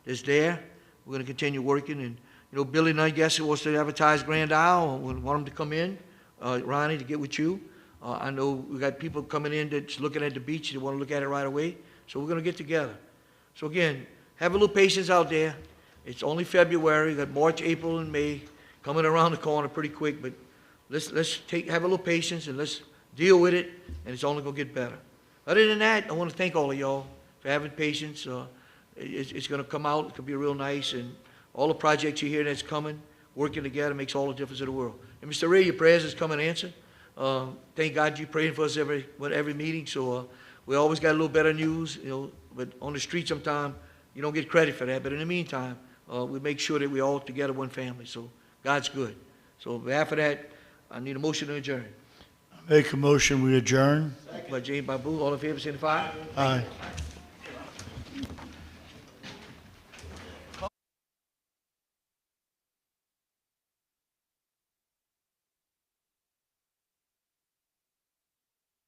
E: that's there. We're going to continue working. And, you know, Billy Nungesser wants to advertise Grand Isle. We want him to come in, Ronnie, to get with you. I know we got people coming in that's looking at the beach. They want to look at it right away. So we're going to get together. So, again, have a little patience out there. It's only February. We got March, April, and May coming around the corner pretty quick. But let's have a little patience and let's deal with it, and it's only going to get better. Other than that, I want to thank all of y'all for having patience. It's going to come out. It's going to be real nice. And all the projects you hear that's coming, working together makes all the difference in the world. And Mr. Ray, your prayers has come and answered. Thank God you praying for us every meeting. So we always got a little better news, you know. But on the street sometimes you don't get credit for that. But in the meantime, we make sure that we all together one family. So God's good. So on behalf of that, I need a motion to adjourn.
C: Make a motion, we adjourn.
E: By James Babu, all in favor, signify.
C: Aye.